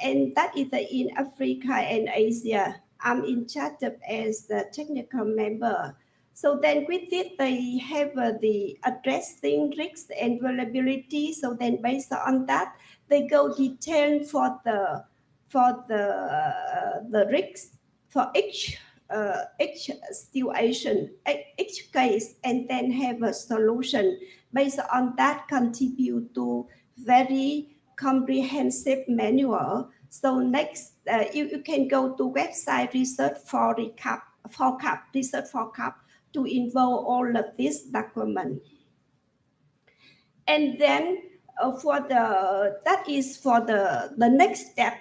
And that is in Africa and Asia. I'm in charge of as the technical member. So then with it, they have the addressing risks and vulnerability. So then based on that, they go detailed for the risks for each situation, each case, and then have a solution based on that contribute to very comprehensive manual. So next, you can go to website research for research for CAP to involve all of this document. And then that is for the next step.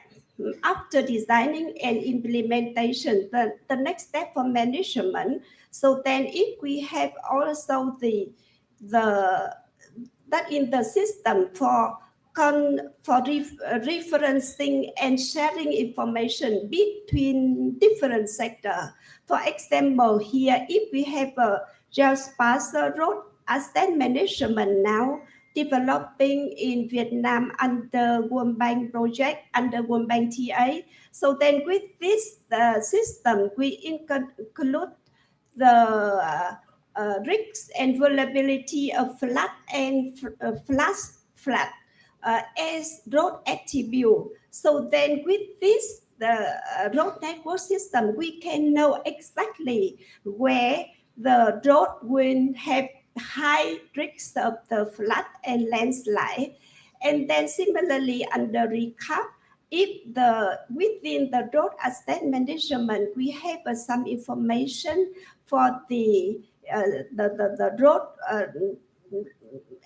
After designing and implementation, the next step for management. So then if we have also that in the system for referencing and sharing information between different sectors. For example, here, if we have a geospatial road asset management now, developing in Vietnam under World Bank project, under World Bank TA. So then with this system, we include the risks and vulnerability of flood and flood as road attribute. So then with this road network system, we can know exactly where the road will have high risks of the flood and landslide. And then similarly under RECAP, if within the road asset management, we have some information for the road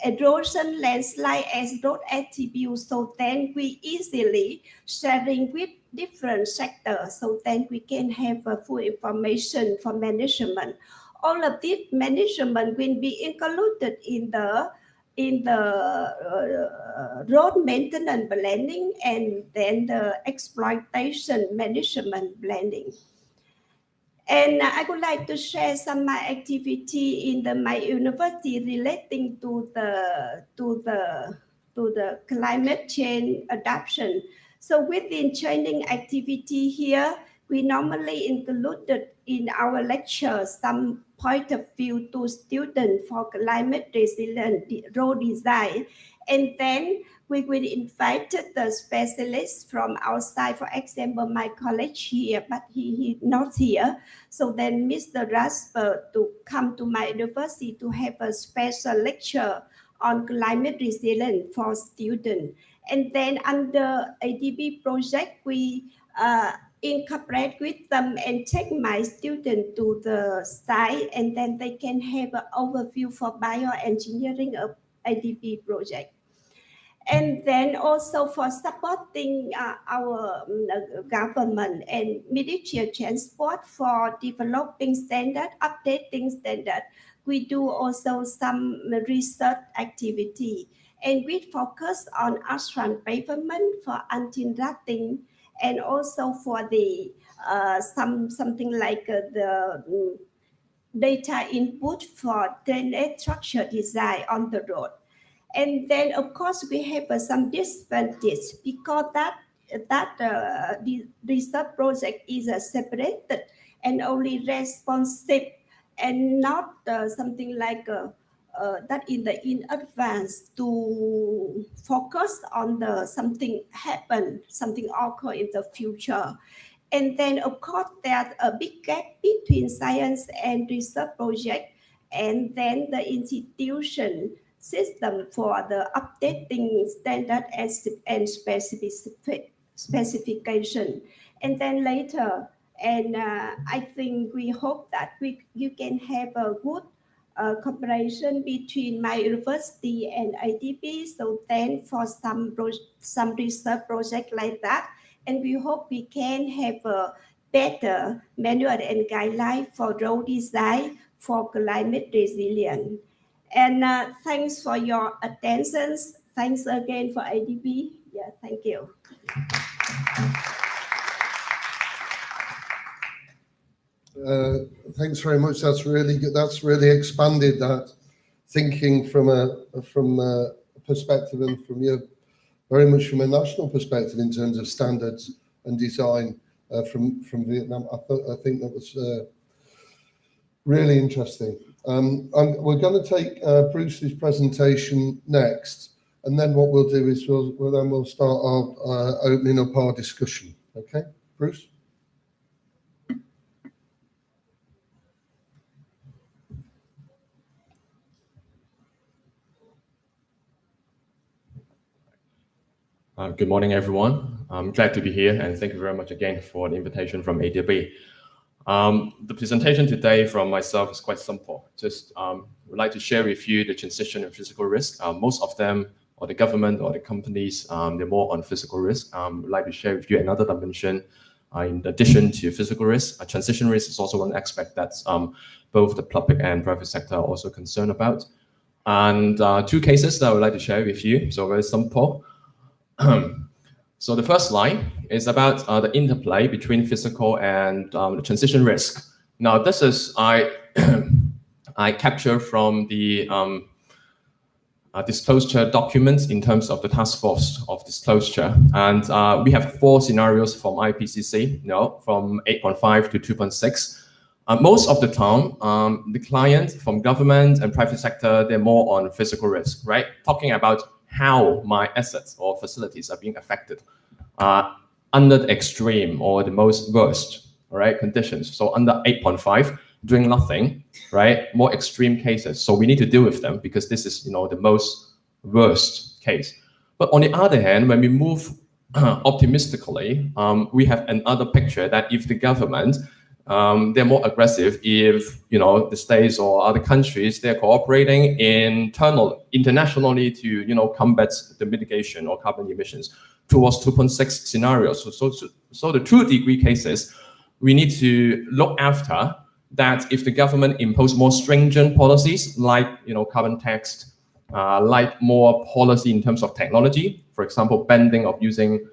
erosion, landslide as road attributes. So then we easily sharing with different sectors, so then we can have a full information for management. All of this management will be included in the road maintenance planning and then the exploitation management planning. And I would like to share some of my activity in my university relating to the climate change adaptation. So within training activity here, we normally included in our lecture some point of view to students for climate resilient road design, and then we will invite the specialists from outside. For example, my colleague here, but he not here. So then Mr. Rasper to come to my university to have a special lecture on climate resilience for students. And then under ADB project, we incorporate with them and take my students to the site, and then they can have an overview for bioengineering of ADB project. And then also for supporting our government and military transport for developing standard, updating standard, we do also some research activity. And we focus on asphalt pavement for anti-rutting, and also for the something like the data input for drainage structure design on the road. And then, of course, we have some disadvantage because the research project is separated and only responsive, and not something like that in advance to focus on the something occur in the future. And then, of course, there's a big gap between science and research project, and then the institution system for the updating standard and specification. And then later, and I think we hope that you can have a good cooperation between my university and IDP. So then for some research project like that, and we hope we can have a better manual and guideline for road design for climate resilience. And thanks for your attention. Thanks again for IDB. Yeah, thank you. Thanks very much. That's really good. That's really expanded that thinking from a perspective, and from you, very much from a national perspective in terms of standards and design from Vietnam. I think that was really interesting. We're going to take Bruce's presentation next, and then what we'll do is we'll start our opening up our discussion. Okay, Bruce. Good morning, everyone. I'm glad to be here, and thank you very much again for the invitation from ADB. The presentation today from myself is quite simple. Just would like to share with you the transition and physical risk. Most of them, or the government or the companies, they're more on physical risk. Would like to share with you another dimension in addition to physical risk. Transition risk is also one aspect that both the public and private sector are also concerned about. And two cases that I would like to share with you. So very simple. So the first line is about the interplay between physical and the transition risk. Now, this is I capture from the disclosure documents in terms of the task force of disclosure, and we have 4 scenarios from IPCC, from 8.5 to 2.6. Most of the time, the client from government and private sector, they're more on physical risk, right? Talking about how my assets or facilities are being affected under the extreme or the most worst, right, conditions. So under 8.5, doing nothing, right? More extreme cases. So we need to deal with them because this is, the most worst case. But on the other hand, when we move optimistically, we have another picture that if the government they're more aggressive, if the states or other countries, they're cooperating internationally to combat the mitigation or carbon emissions. towards 2.6 scenarios. So the 2-degree cases, we need to look after that if the government impose more stringent policies like carbon tax, like more policy in terms of technology, for example, banning of using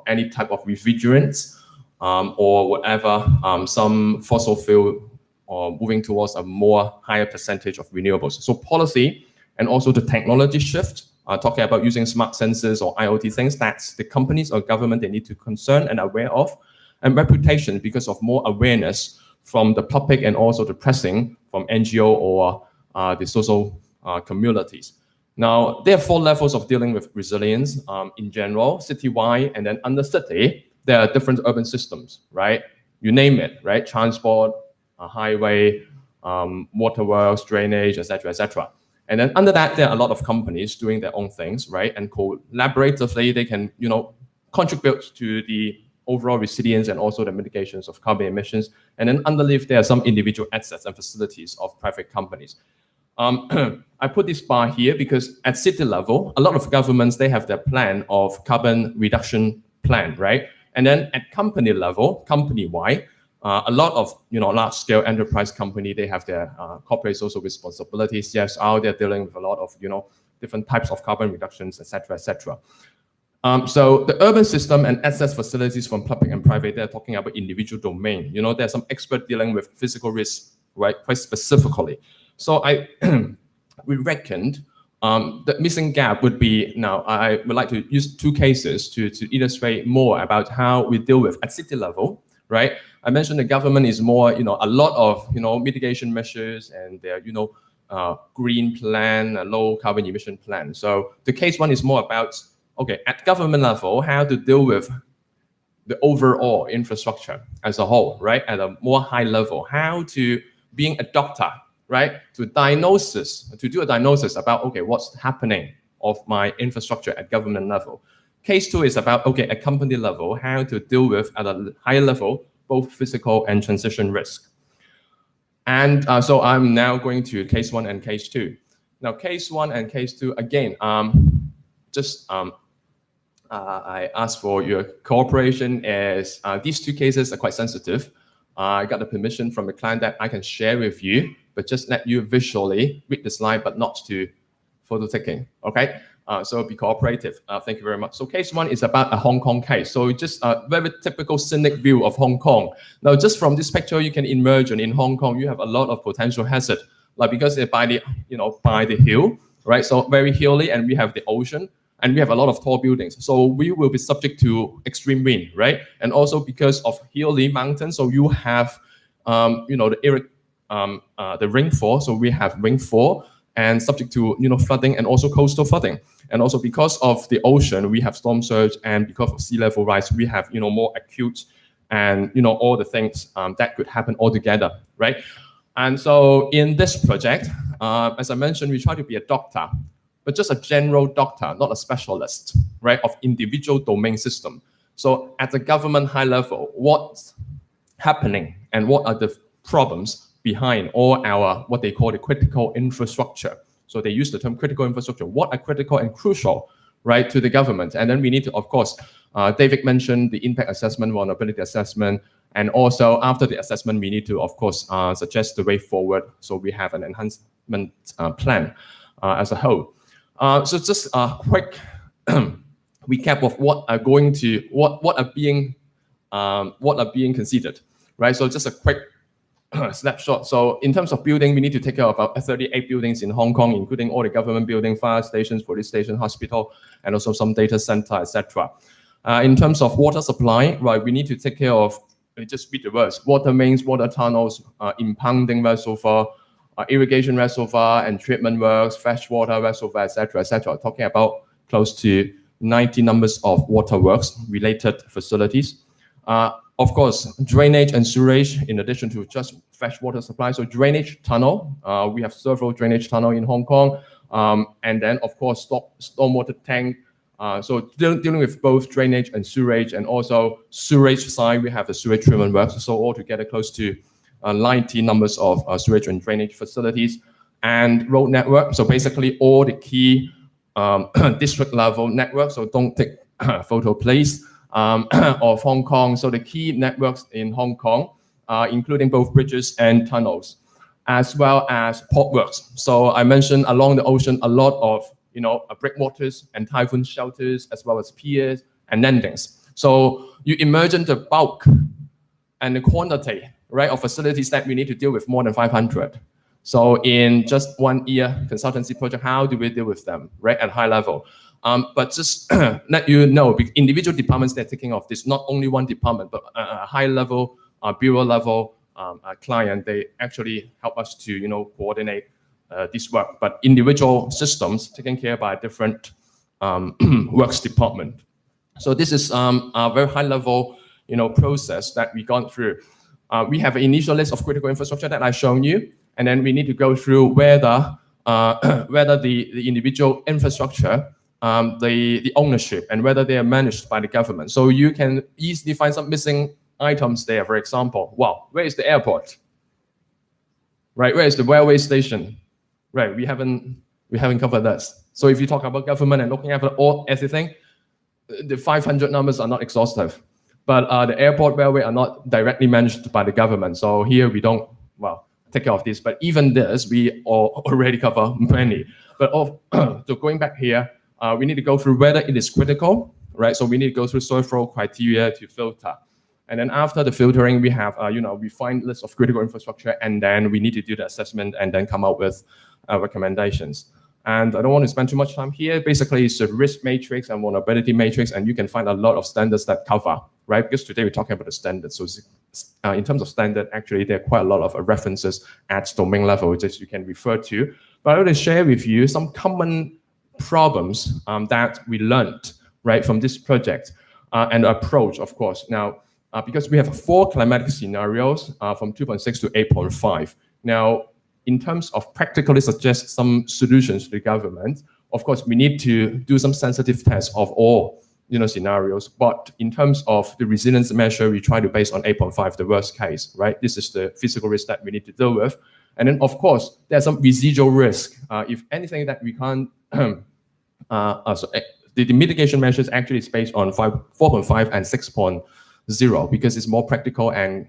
any type of refrigerants or whatever, some fossil fuel, or moving towards a more higher percentage of renewables. So policy and also the technology shift, talking about using smart sensors or IoT things, that's the companies or government they need to concern and aware of. And reputation, because of more awareness from the public and also the pressing from NGO or the social communities. Now, there are 4 levels of dealing with resilience in general, citywide, and then under city, there are different urban systems, right? You name it, right? Transport, highway, waterworks, drainage, etc., etc. And then under that, there are a lot of companies doing their own things, right? And collaboratively, they can, contribute to the overall resilience and also the mitigations of carbon emissions. And then underneath, there are some individual assets and facilities of private companies. I put this bar here because at city level, a lot of governments, they have their plan of carbon reduction plan, right? And then at company level, company-wide, a lot of large-scale enterprise company, they have their corporate social responsibilities. CSR, they're dealing with a lot of different types of carbon reductions, etc., etc. So the urban system and access facilities from public and private, they're talking about individual domain. There's some expert dealing with physical risk, right, quite specifically. So we reckoned the missing gap would be, now I would like to use 2 cases to illustrate more about how we deal with at city level, right? I mentioned the government is more, a lot of, mitigation measures and their, green plan, a low carbon emission plan. So the case 1 is more about, okay, at government level, how to deal with the overall infrastructure as a whole, right? At a more high level, how to being a doctor, right? To do a diagnosis about, okay, what's happening of my infrastructure at government level. Case 2 is about, okay, at company level, how to deal with at a higher level, both physical and transition risk. And so I'm now going to case 1 and case 2. Now, case 1 and case 2, again, I ask for your cooperation as these 2 cases are quite sensitive. I got the permission from the client that I can share with you, but just let you visually read the slide, but not to photo taking, okay? So be cooperative. Thank you very much. So case 1 is about a Hong Kong case. So just a very typical scenic view of Hong Kong. Now, just from this picture, you can imagine in Hong Kong, you have a lot of potential hazard, like because they're by the hill, right? So very hilly, and we have the ocean, and we have a lot of tall buildings. So we will be subject to extreme wind, right? And also because of hilly mountains, so you have, the rainfall. So we have rainfall and subject to, flooding and also coastal flooding. And also because of the ocean, we have storm surge, and because of sea level rise, we have, more acute and, all the things that could happen all together, right? And so in this project, as I mentioned, we try to be a doctor, but just a general doctor, not a specialist, right, of individual domain system. So at the government high level, what's happening and what are the problems behind all our, what they call the critical infrastructure. So they use the term critical infrastructure. What are critical and crucial, right, to the government? And then we need to, of course, David mentioned the impact assessment, vulnerability assessment, and also after the assessment, we need to, of course, suggest the way forward. So we have an enhancement plan as a whole. So just a quick recap of what are being considered, right? So just a quick snapshot. So in terms of building, we need to take care of about 38 buildings in Hong Kong, including all the government building, fire stations, police station, hospital, and also some data center, etc. In terms of water supply, right, we need to take care of, just read the words, water mains, water tunnels, impounding reservoir, irrigation reservoir and treatment works, freshwater reservoir, etc., etc. Talking about close to 90 numbers of waterworks related facilities. Of course, drainage and sewerage, in addition to just freshwater supply. So drainage tunnel, we have several drainage tunnel in Hong Kong. And then, of course, stormwater tank. So dealing with both drainage and sewerage, and also sewerage side, we have the sewage treatment works. So altogether close to 90 numbers of sewage and drainage facilities, and road network. So basically all the key district level network, so don't take photo please, of Hong Kong. So the key networks in Hong Kong, including both bridges and tunnels, as well as portworks. So I mentioned along the ocean a lot of breakwaters and typhoon shelters, as well as piers and landings. So you imagine the bulk and the quantity, right, of facilities that we need to deal with, more than 500. So in just 1 year consultancy project, how do we deal with them, right, at high level? But just let you know, individual departments that are taking off this, not only one department, but a high level, bureau level client, they actually help us to coordinate this work. But individual systems taken care by different works department. So this is a very high level process that we gone through. We have an initial list of critical infrastructure that I've shown you, and then we need to go through whether the individual infrastructure, the ownership, and whether they are managed by the government. So you can easily find some missing items there. For example, well, where is the airport? Right, where is the railway station? Right, we haven't covered that. So if you talk about government and looking at everything, the 500 numbers are not exhaustive. But the airport, railway are not directly managed by the government. So here we don't, take care of this. But even this, we already cover many. But so going back here, we need to go through whether it is critical, right? So we need to go through several criteria to filter. And then after the filtering, we have, we find lists of critical infrastructure, and then we need to do the assessment and then come out with recommendations. And I don't want to spend too much time here. Basically, it's a risk matrix and vulnerability matrix, and you can find a lot of standards that cover, right? Because today we're talking about the standards. So in terms of standard, actually, there are quite a lot of references at domain level that you can refer to. But I want to share with you some common problems that we learned, right, from this project and approach, of course. Now, because we have 4 climatic scenarios from 2.6 to 8.5. Now, in terms of practically suggest some solutions to the government, of course, we need to do some sensitive tests of all scenarios. But in terms of the resilience measure, we try to base on 8.5, the worst case, right? This is the physical risk that we need to deal with. And then, of course, there's some residual risk. If anything that we can't, the mitigation measures actually is based on 4.5 and 6.0 because it's more practical and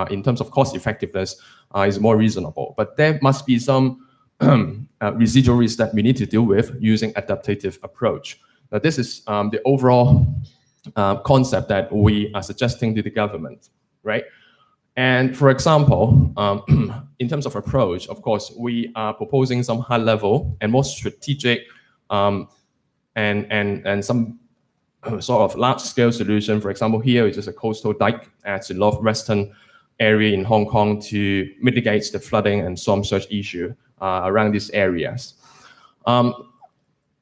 in terms of cost effectiveness is more reasonable. But there must be some residual risk that we need to deal with using adaptive approach. Now, this is the overall concept that we are suggesting to the government, right? And for example, in terms of approach, of course, we are proposing some high level and more strategic and some sort of large scale solution. For example, here is just a coastal dike at the northwestern area in Hong Kong to mitigate the flooding and storm surge issue around these areas.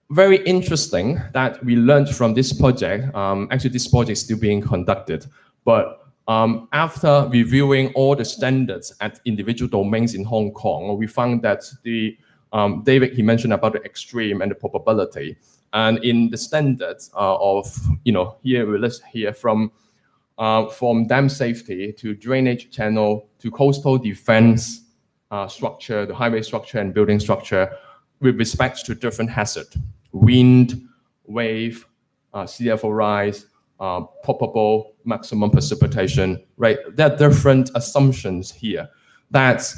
Very interesting that we learned from this project. Actually, this project is still being conducted, but after reviewing all the standards at individual domains in Hong Kong, we found that David, he mentioned about the extreme and the probability. And in the standards of, here we list here from dam safety to drainage channel to coastal defense structure, the highway structure and building structure with respect to different hazard, wind, wave, sea level rise, probable maximum precipitation, right? There are different assumptions here that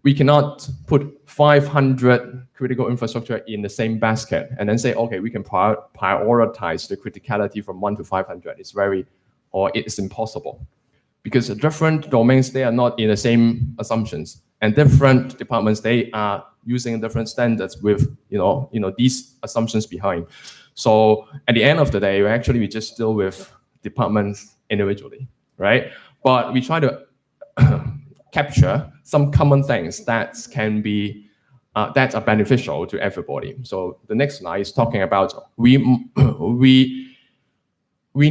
we cannot put 500 critical infrastructure in the same basket and then say, okay, we can prioritize the criticality from 1 to 500. It's impossible because the different domains, they are not in the same assumptions, and different departments, they are using different standards with these assumptions behind. So at the end of the day, we just deal with departments individually, right? But we try to capture some common things that can be that are beneficial to everybody. So the next slide is talking about we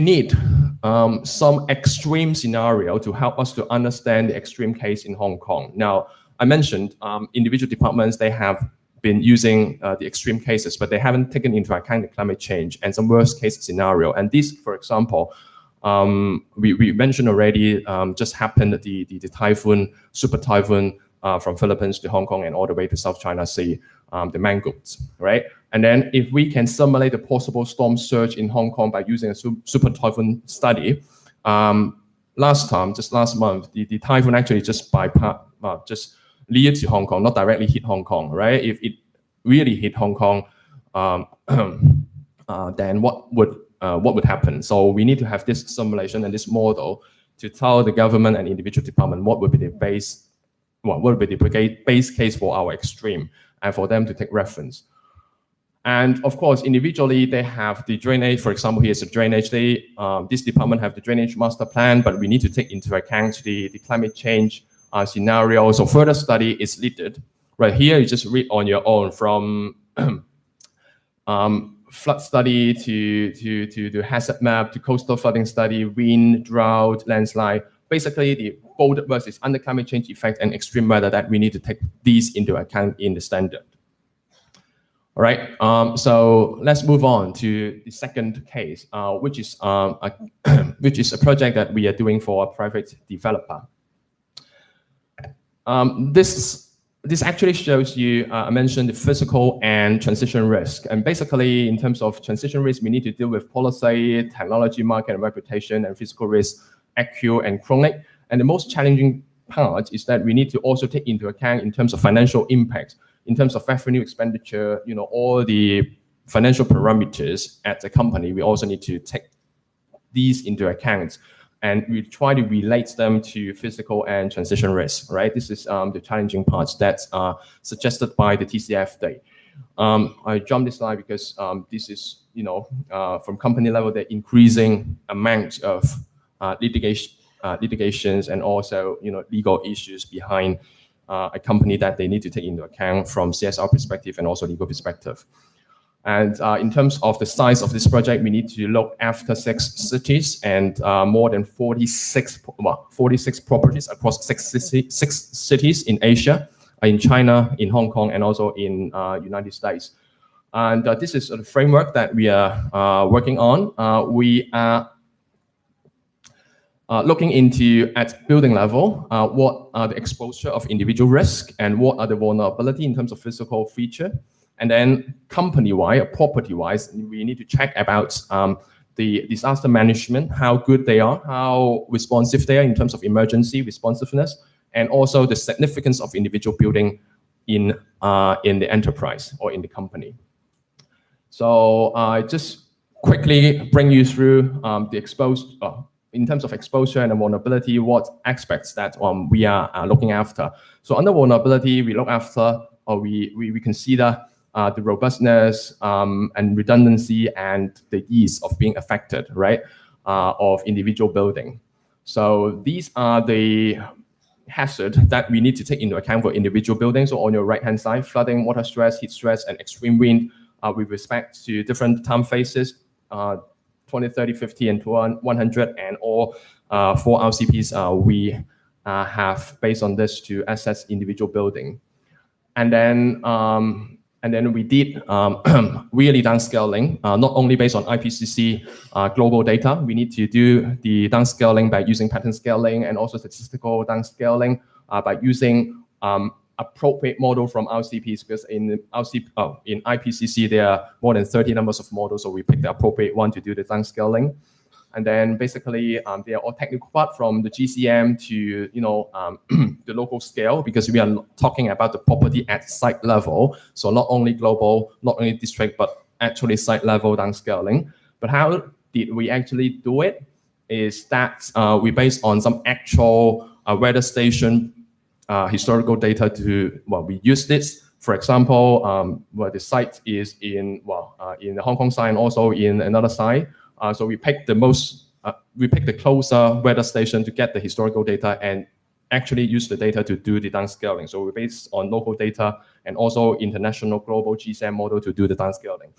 need some extreme scenario to help us to understand the extreme case in Hong Kong. Now, I mentioned individual departments, they have been using the extreme cases, but they haven't taken into account the climate change and some worst case scenario. And this, for example, we mentioned already, just happened the typhoon, super typhoon from Philippines to Hong Kong and all the way to South China Sea, the mangroves, right? And then if we can simulate the possible storm surge in Hong Kong by using a super typhoon study, last month, the typhoon actually just just near to Hong Kong, not directly hit Hong Kong, right? If it really hit Hong Kong, then what would happen? So we need to have this simulation and this model to tell the government and individual department what would be the base case for our extreme, and for them to take reference. And of course, individually, they have the drainage. For example, here's the drainage. This department have the drainage master plan, but we need to take into account the climate change scenario. So further study is needed. Right here, you just read on your own from flood study to the hazard map to coastal flooding study, wind, drought, landslide. Basically, the bolded words is under climate change effect and extreme weather that we need to take these into account in the standard. All right, so let's move on to the second case, which is a project that we are doing for a private developer. This actually shows you, I mentioned the physical and transition risk. And basically, in terms of transition risk, we need to deal with policy, technology, market, and reputation, and physical risk, acute and chronic. And the most challenging part is that we need to also take into account in terms of financial impact, in terms of revenue expenditure, all the financial parameters at the company. We also need to take these into account. And we try to relate them to physical and transition risk, right? This is the challenging parts that are suggested by the TCFD. I jumped this slide because this is, from company level, the increasing amount of litigations and also, legal issues behind a company that they need to take into account from CSR perspective and also legal perspective. And in terms of the size of this project, we need to look after 6 cities and more than 46 properties across 6 cities in Asia, in China, in Hong Kong, and also in United States. And this is the framework that we are working on. We are looking into, at building level, what are the exposure of individual risk and what are the vulnerability in terms of physical feature. And then company-wide, property-wise, we need to check about the disaster management, how good they are, how responsive they are in terms of emergency responsiveness, and also the significance of individual building in the enterprise or in the company. So I just quickly bring you through the exposed, in terms of exposure and vulnerability, what aspects that we are looking after. So under vulnerability, we look after, or we consider the robustness and redundancy and the ease of being affected, right, of individual building. So these are the hazards that we need to take into account for individual buildings. So on your right-hand side, flooding, water stress, heat stress, and extreme wind with respect to different time phases, 20, 30, 50, and 100, and all 4 RCPs we have based on this to assess individual building. And then we did really downscaling, not only based on IPCC global data. We need to do the downscaling by using pattern scaling and also statistical downscaling by using appropriate model from RCPs, because in IPCC there are more than 30 numbers of models, so we picked the appropriate one to do the downscaling. And then basically they are all technical part from the GCM to the local scale, because we are talking about the property at site level. So not only global, not only district, but actually site level downscaling. But how did we actually do it? Is that we based on some actual weather station historical data to, we use this. For example, where the site is in the Hong Kong side and also in another side. So we picked the closer weather station to get the historical data and actually use the data to do the downscaling. So we're based on local data and also international global GSAM model to do the downscaling.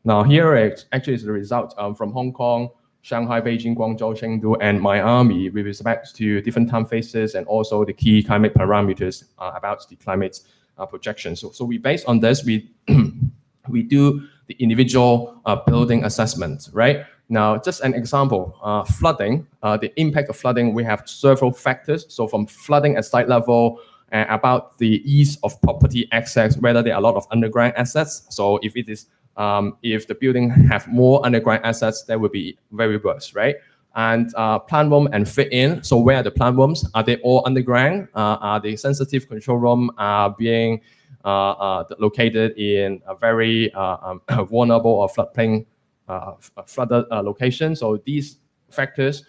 Now here actually is the result from Hong Kong, Shanghai, Beijing, Guangzhou, Chengdu, and Miami with respect to different time phases and also the key climate parameters about the climate projection. So we based on this, we do the individual building assessment, right? Now, just an example, flooding, the impact of flooding, we have several factors. So from flooding at site level, about the ease of property access, whether there are a lot of underground assets. So if it is If the building have more underground assets, that would be very worse, right? And plant room and fit in. So where are the plant rooms? Are they all underground? Are the sensitive control room being located in a very vulnerable or floodplain flooded location? So these factors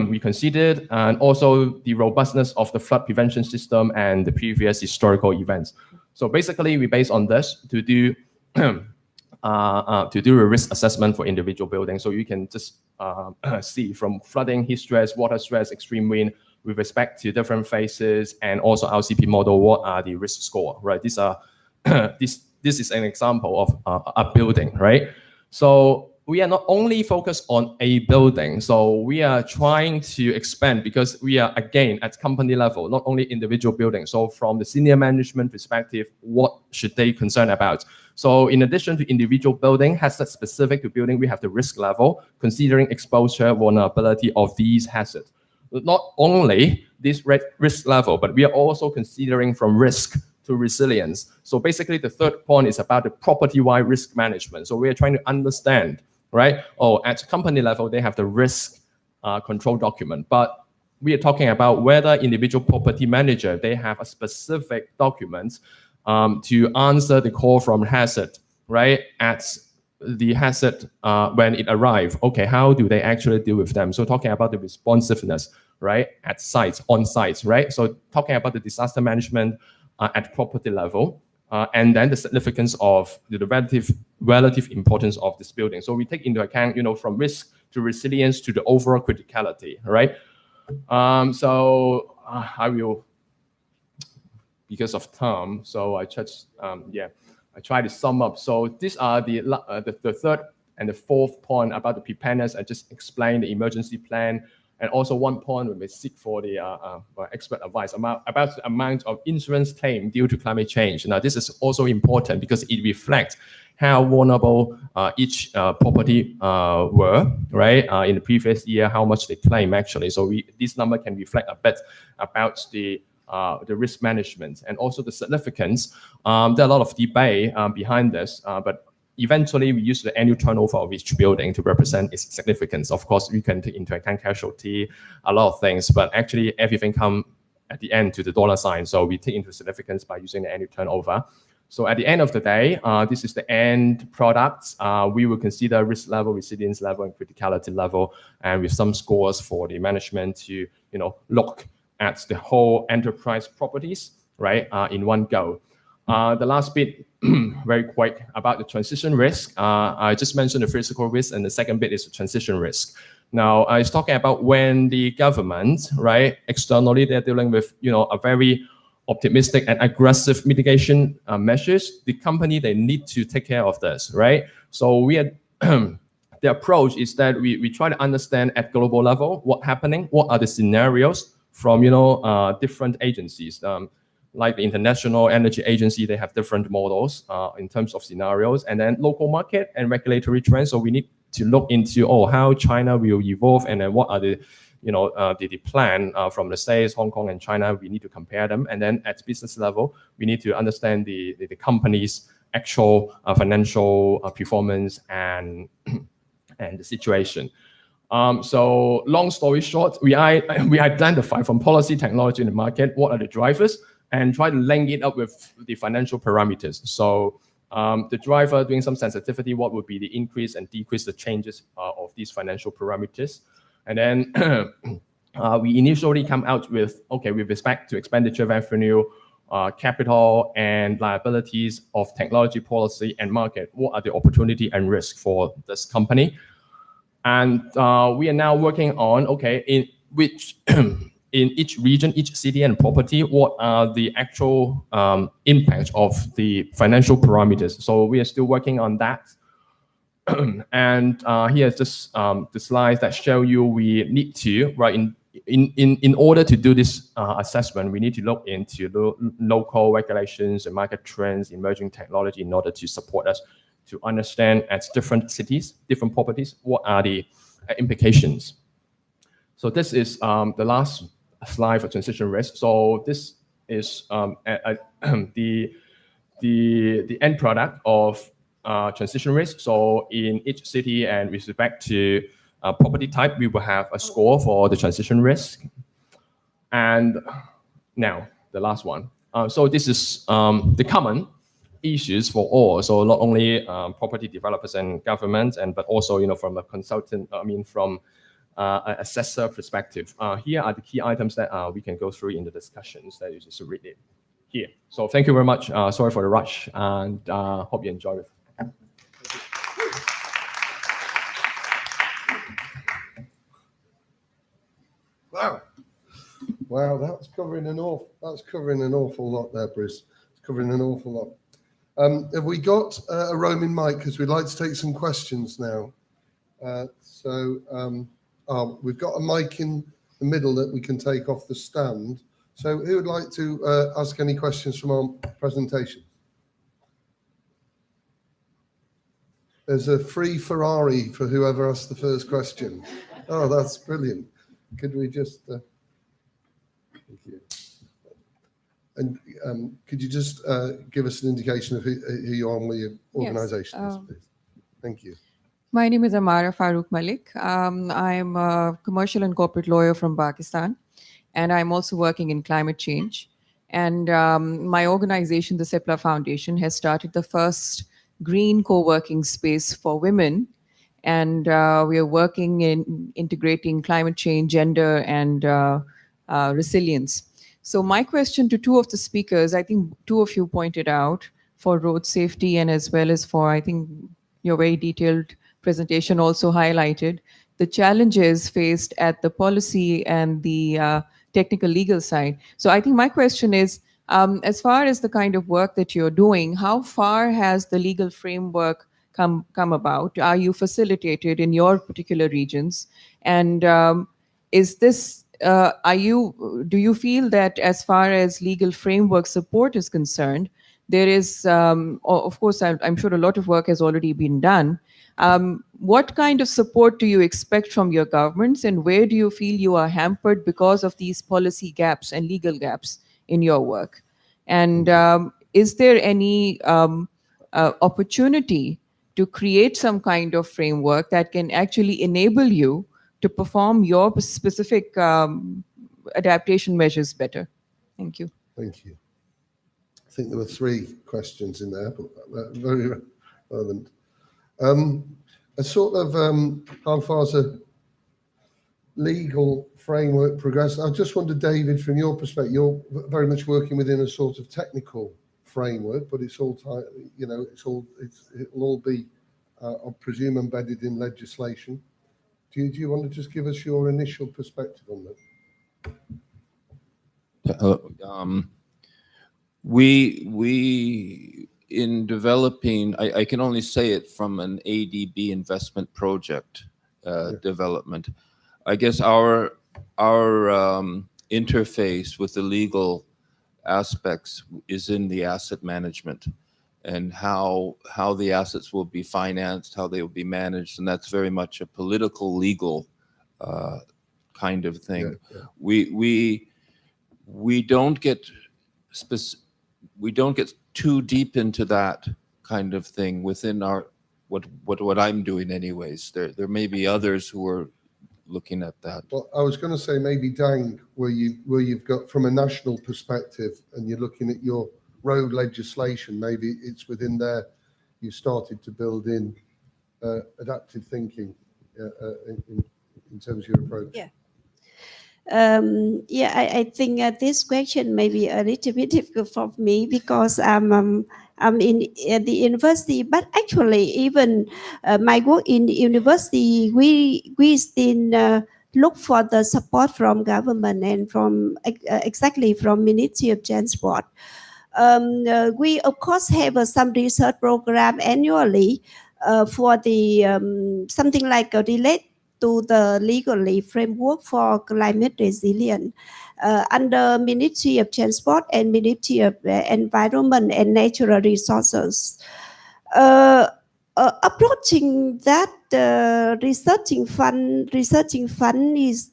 we considered, and also the robustness of the flood prevention system and the previous historical events. So basically, we base on this to do a risk assessment for individual buildings. So you can just see from flooding, heat stress, water stress, extreme wind, with respect to different phases, and also LCP model, what are the risk score, right? These are this is an example of a building, right? So we are not only focused on a building, so we are trying to expand because we are, again, at company level, not only individual buildings. So from the senior management perspective, what should they concern about? So in addition to individual building, hazard specific to building, we have the risk level, considering exposure, vulnerability of these hazards. Not only this risk level, but we are also considering from risk to resilience. So basically the third point is about the property-wide risk management. So we are trying to understand, right? Oh, at company level, they have the risk control document, but we are talking about whether individual property manager, they have a specific document to answer the call from hazard, right? At the hazard when it arrives, okay, how do they actually deal with them? So talking about the responsiveness, right? At sites, on sites, right? So talking about the disaster management at property level, and then the significance of the relative importance of this building. So we take into account, from risk to resilience to the overall criticality, right? I will, because of time, so I just, I try to sum up. So these are the third and the fourth point about the preparedness. I just explained the emergency plan. And also one point we may seek for the expert advice about the amount of insurance claim due to climate change. Now, this is also important because it reflects how vulnerable each property were, right? In the previous year, how much they claim actually. So this number can reflect a bit about the risk management and also the significance. There are a lot of debate behind this, but eventually, we use the annual turnover of each building to represent its significance. Of course, we can take into account casualty, a lot of things, but actually everything comes at the end to the dollar sign. So we take into significance by using the annual turnover. So at the end of the day, this is the end product. We will consider risk level, resilience level, and criticality level, and with some scores for the management to look at the whole enterprise properties, right, in one go. The last bit, very quick, about the transition risk. I just mentioned the physical risk, and the second bit is the transition risk. Now, I was talking about when the government, right, externally, they're dealing with, a very optimistic and aggressive mitigation measures. The company, they need to take care of this, right? So we are, the approach is that we try to understand at global level what's happening, what are the scenarios from, different agencies. Like the International Energy Agency, they have different models in terms of scenarios, and then local market and regulatory trends. So we need to look into how China will evolve, and then what are the the plan from the States, Hong Kong, and China. We need to compare them, and then at business level, we need to understand the company's actual financial performance and the situation. So long story short, we identify from policy, technology in the market what are the drivers, and try to link it up with the financial parameters. So the driver doing some sensitivity, what would be the increase and decrease the changes of these financial parameters. And then we initially come out with, okay, with respect to expenditure revenue, capital and liabilities of technology policy and market, what are the opportunity and risk for this company? And we are now working on, okay, in which in each region, each city and property, what are the actual impact of the financial parameters? So we are still working on that. And here's just the slides that show you we need to, right, in order to do this assessment, we need to look into the local regulations and market trends, emerging technology in order to support us to understand at different cities, different properties, what are the implications. So this is the last slide for transition risk. So this is the end product of transition risk. So in each city and with respect to property type, we will have a score for the transition risk. And now the last one. So this is the common issues for all. So not only property developers and government, but also from a consultant. From an assessor perspective. Here are the key items that we can go through in the discussions that you just read it here. So thank you very much. Sorry for the rush, and hope you enjoy it. Wow, that's covering an awful lot there, Bruce. It's covering an awful lot. Have we got a roaming mic? Because we'd like to take some questions now. We've got a mic in the middle that we can take off the stand. So who would like to ask any questions from our presentation? There's a free Ferrari for whoever asks the first question. Oh, that's brilliant. Could we just... Thank you. And could you just give us an indication of who you are and where your organisation is, please? Thank you. My name is Amara Farooq Malik. I'm a commercial and corporate lawyer from Pakistan, and I'm also working in climate change. And my organization, the Sepla Foundation, has started the first green co-working space for women. And we are working in integrating climate change, gender, and resilience. So my question to two of the speakers, I think two of you pointed out, for road safety and as well as for, I think, your very detailed presentation also highlighted the challenges faced at the policy and the technical legal side. So I think my question is, as far as the kind of work that you're doing, how far has the legal framework come about? Are you facilitated in your particular regions? And is this, do you feel that as far as legal framework support is concerned, there is, of course, I'm sure a lot of work has already been done. What kind of support do you expect from your governments, and where do you feel you are hampered because of these policy gaps and legal gaps in your work? And is there any opportunity to create some kind of framework that can actually enable you to perform your specific adaptation measures better? Thank you. Thank you. I think there were three questions in there, but very relevant. A sort of how far's a legal framework progressed? I just wonder, David, from your perspective, you're very much working within a sort of technical framework, but it's all, it'll all be, I presume, embedded in legislation. Do you want to just give us your initial perspective on that? We in developing, I can only say it from an ADB investment project development. I guess our interface with the legal aspects is in the asset management and how the assets will be financed, how they will be managed, and that's very much a political legal kind of thing. Yeah, yeah. We don't get too deep into that kind of thing within our what I'm doing anyways. There may be others who are looking at that. Well, I was going to say maybe Dang, where you've got from a national perspective and you're looking at your road legislation, maybe it's within there you started to build in adaptive thinking in terms of your approach. Yeah. I think this question may be a little bit difficult for me because I'm in the university, but actually even my work in the university, we still look for the support from government and from exactly from Ministry of Transport. We of course have some research program annually for the something like a relate to the legally framework for climate resilience under Ministry of Transport and Ministry of Environment and Natural Resources. Approaching that researching fund is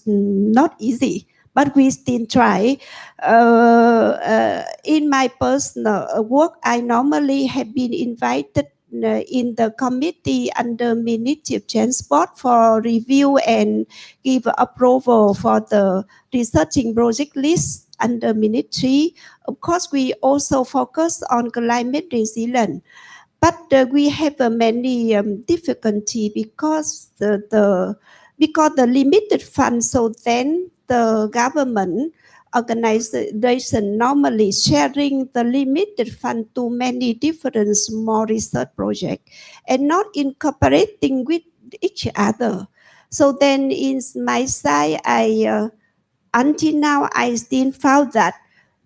not easy, but we still try. In my personal work, I normally have been invited in the committee under Ministry of Transport for review and give approval for the researching project list under ministry. Of course, we also focus on climate resilience. But we have many difficulty because the limited funds. So then the government organization normally sharing the limited fund to many different small research projects and not incorporating with each other. So then in my side, until now I still found that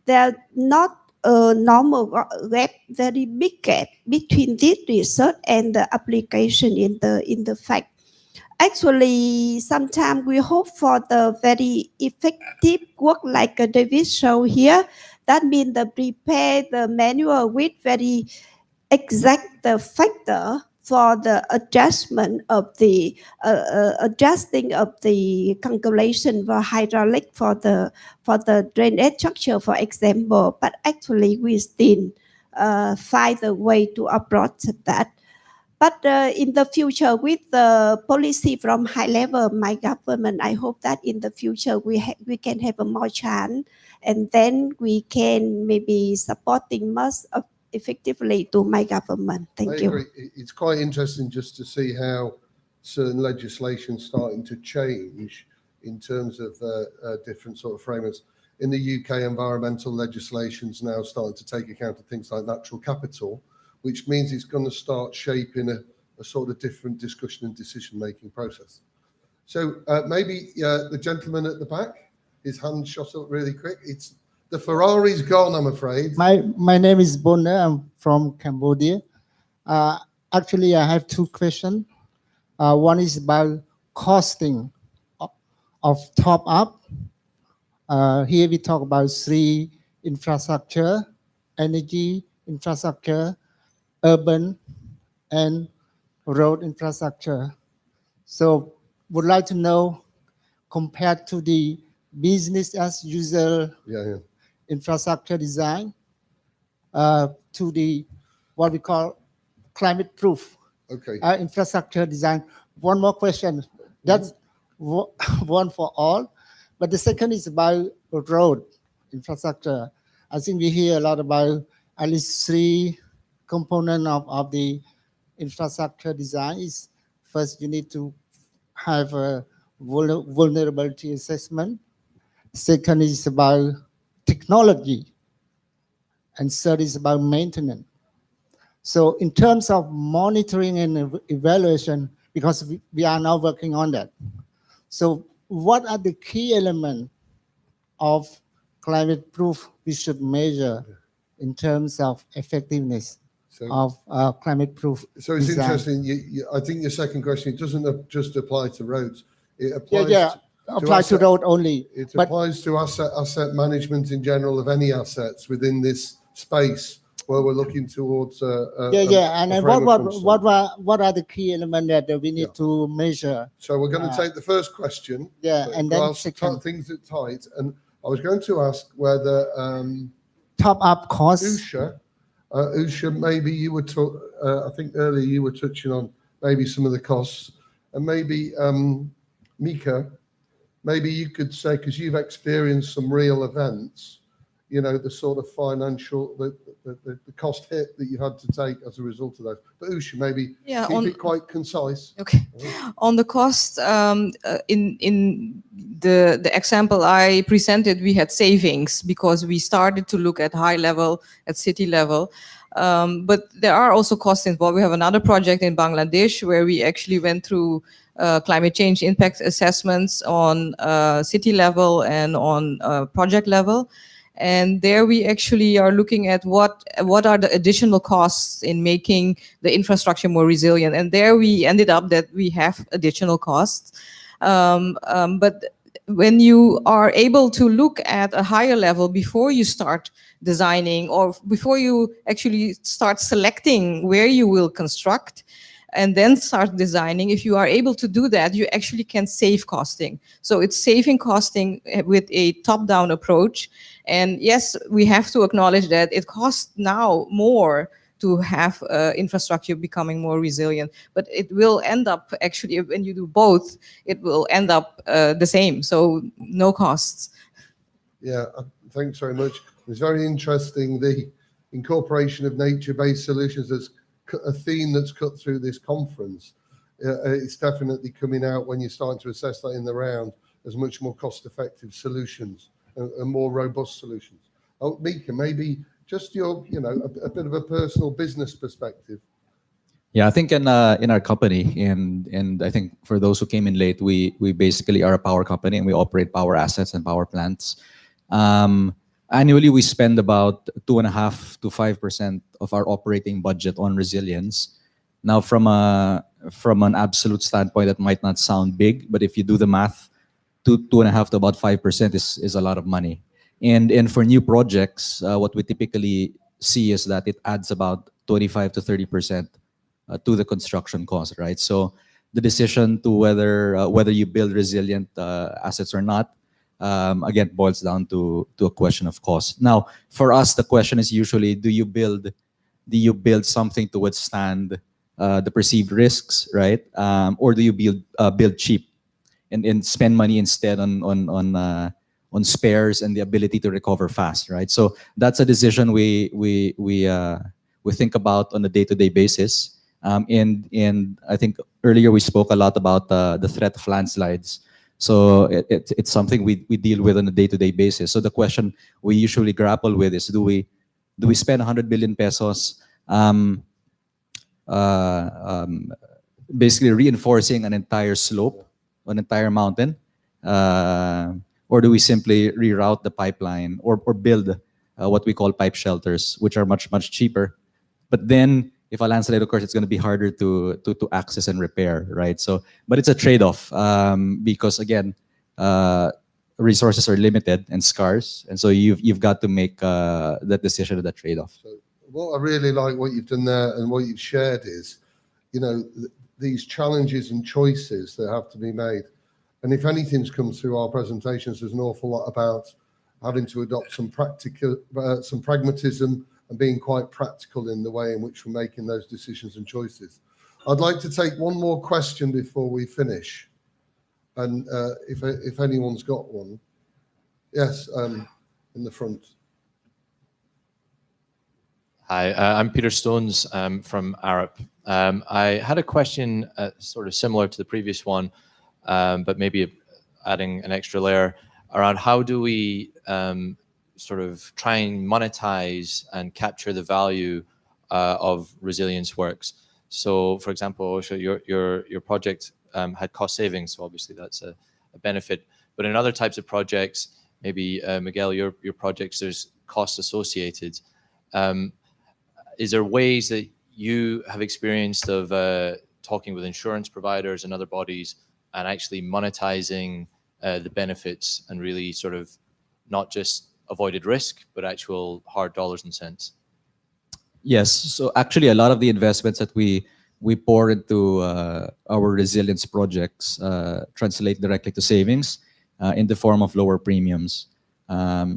there are not a normal gap, very big gap between this research and the application in the fact. Actually, sometimes we hope for the very effective work like David showed here. That means the prepare the manual with very exact factor for the adjustment of the adjusting of the calculation for hydraulic for the drainage structure, for example. But actually, we still find a way to approach that. But in the future, with the policy from high level, my government, I hope that in the future we can have a more chance, and then we can maybe supporting most of effectively to my government. Thank I you. agree. It's quite interesting just to see how certain legislation starting to change in terms of different sort of frameworks. In the UK, environmental legislation's now starting to take account of things like natural capital, which means it's going to start shaping a sort of different discussion and decision-making process. So maybe the gentleman at the back, his hand shot up really quick. It's the Ferrari's gone, I'm afraid. My name is Bonner. I'm from Cambodia. Actually, I have two questions. One is about costing of top up. Here we talk about three: infrastructure, energy infrastructure, urban, and road infrastructure. So would like to know, compared to the business as usual infrastructure design, to the what we call climate proof infrastructure design. One more question. That's one for all. But the second is about road infrastructure. I think we hear a lot about at least three components of the infrastructure design. Is first, you need to have a vulnerability assessment. Second is about technology. And third is about maintenance. So in terms of monitoring and evaluation, because we are now working on that. So what are the key elements of climate proof we should measure in terms of effectiveness of climate proof So it's design? interesting. I think your second question, it doesn't just apply to roads. It applies to road only. It applies to asset management in general of any assets within this space where we're looking towards and what are the key elements that we need to measure? So we're going to take the first question. And then second. Things are tight. And I was going to ask whether top up costs. Usha, maybe you were I think earlier you were touching on maybe some of the costs, and maybe Mika, maybe you could say, because you've experienced some real events, you know, the sort of financial, the cost hit that you had to take as a result of that. But Usha, maybe keep it quite concise. Okay. On the cost, in the example I presented, we had savings because we started to look at high level, at city level. But there are also costs involved. We have another project in Bangladesh where we actually went through climate change impact assessments on city level and on project level. And there we actually are looking at what are the additional costs in making the infrastructure more resilient. And there we ended up that we have additional costs. But when you are able to look at a higher level before you start designing or before you actually start selecting where you will construct, and then start designing, if you are able to do that, you actually can save costing. So it's saving costing with a top-down approach. And yes, we have to acknowledge that it costs now more to have infrastructure becoming more resilient. But it will end up, actually, when you do both, it will end up the same. So no costs. Yeah, thanks very much. It's very interesting, the incorporation of nature-based solutions as a theme that's cut through this conference. It's definitely coming out when you're starting to assess that in the round as much more cost-effective solutions and more robust solutions. Oh, Mika, maybe just your, a bit of a personal business perspective. Yeah, I think in our company, and I think for those who came in late, we basically are a power company and we operate power assets and power plants. Annually, we spend about 2.5% to 5% of our operating budget on resilience. Now, from an absolute standpoint, that might not sound big, but if you do the math, 2.5% to about 5% is a lot of money. And for new projects, what we typically see is that it adds about 25 to 30% to the construction cost, right? So the decision to whether you build resilient assets or not, again, boils down to a question of cost. Now, for us, the question is usually, do you build something to withstand the perceived risks, right? Or do you build cheap and spend money instead on spares and the ability to recover fast, right? So that's a decision we think about on a day-to-day basis. And I think earlier we spoke a lot about the threat of landslides. So it's something we deal with on a day-to-day basis. So the question we usually grapple with is, do we spend 100 billion pesos basically reinforcing an entire slope, an entire mountain, or do we simply reroute the pipeline or build what we call pipe shelters, which are much, much cheaper? But then if a landslide occurs, it's going to be harder to access and repair, right? So, but it's a trade-off because again, resources are limited and scarce, and so you've got to make that decision of that trade-off. So what I really like what you've done there and what you've shared is, these challenges and choices that have to be made. And if anything's come through our presentations, there's an awful lot about having to adopt some pragmatism and being quite practical in the way in which we're making those decisions and choices. I'd like to take one more question before we finish. And if anyone's got one. Yes, in the front. Hi, I'm Peter Stones from Arup. I had a question sort of similar to the previous one, but maybe adding an extra layer around how do we sort of try and monetize and capture the value of resilience works. So, for example, your project had cost savings, so obviously that's a benefit. But in other types of projects, maybe Miguel, your projects, there's costs associated. Is there ways that you have experienced of talking with insurance providers and other bodies and actually monetizing the benefits and really sort of not just avoided risk, but actual hard dollars and cents? Yes. So actually, a lot of the investments that we pour into our resilience projects translate directly to savings in the form of lower premiums.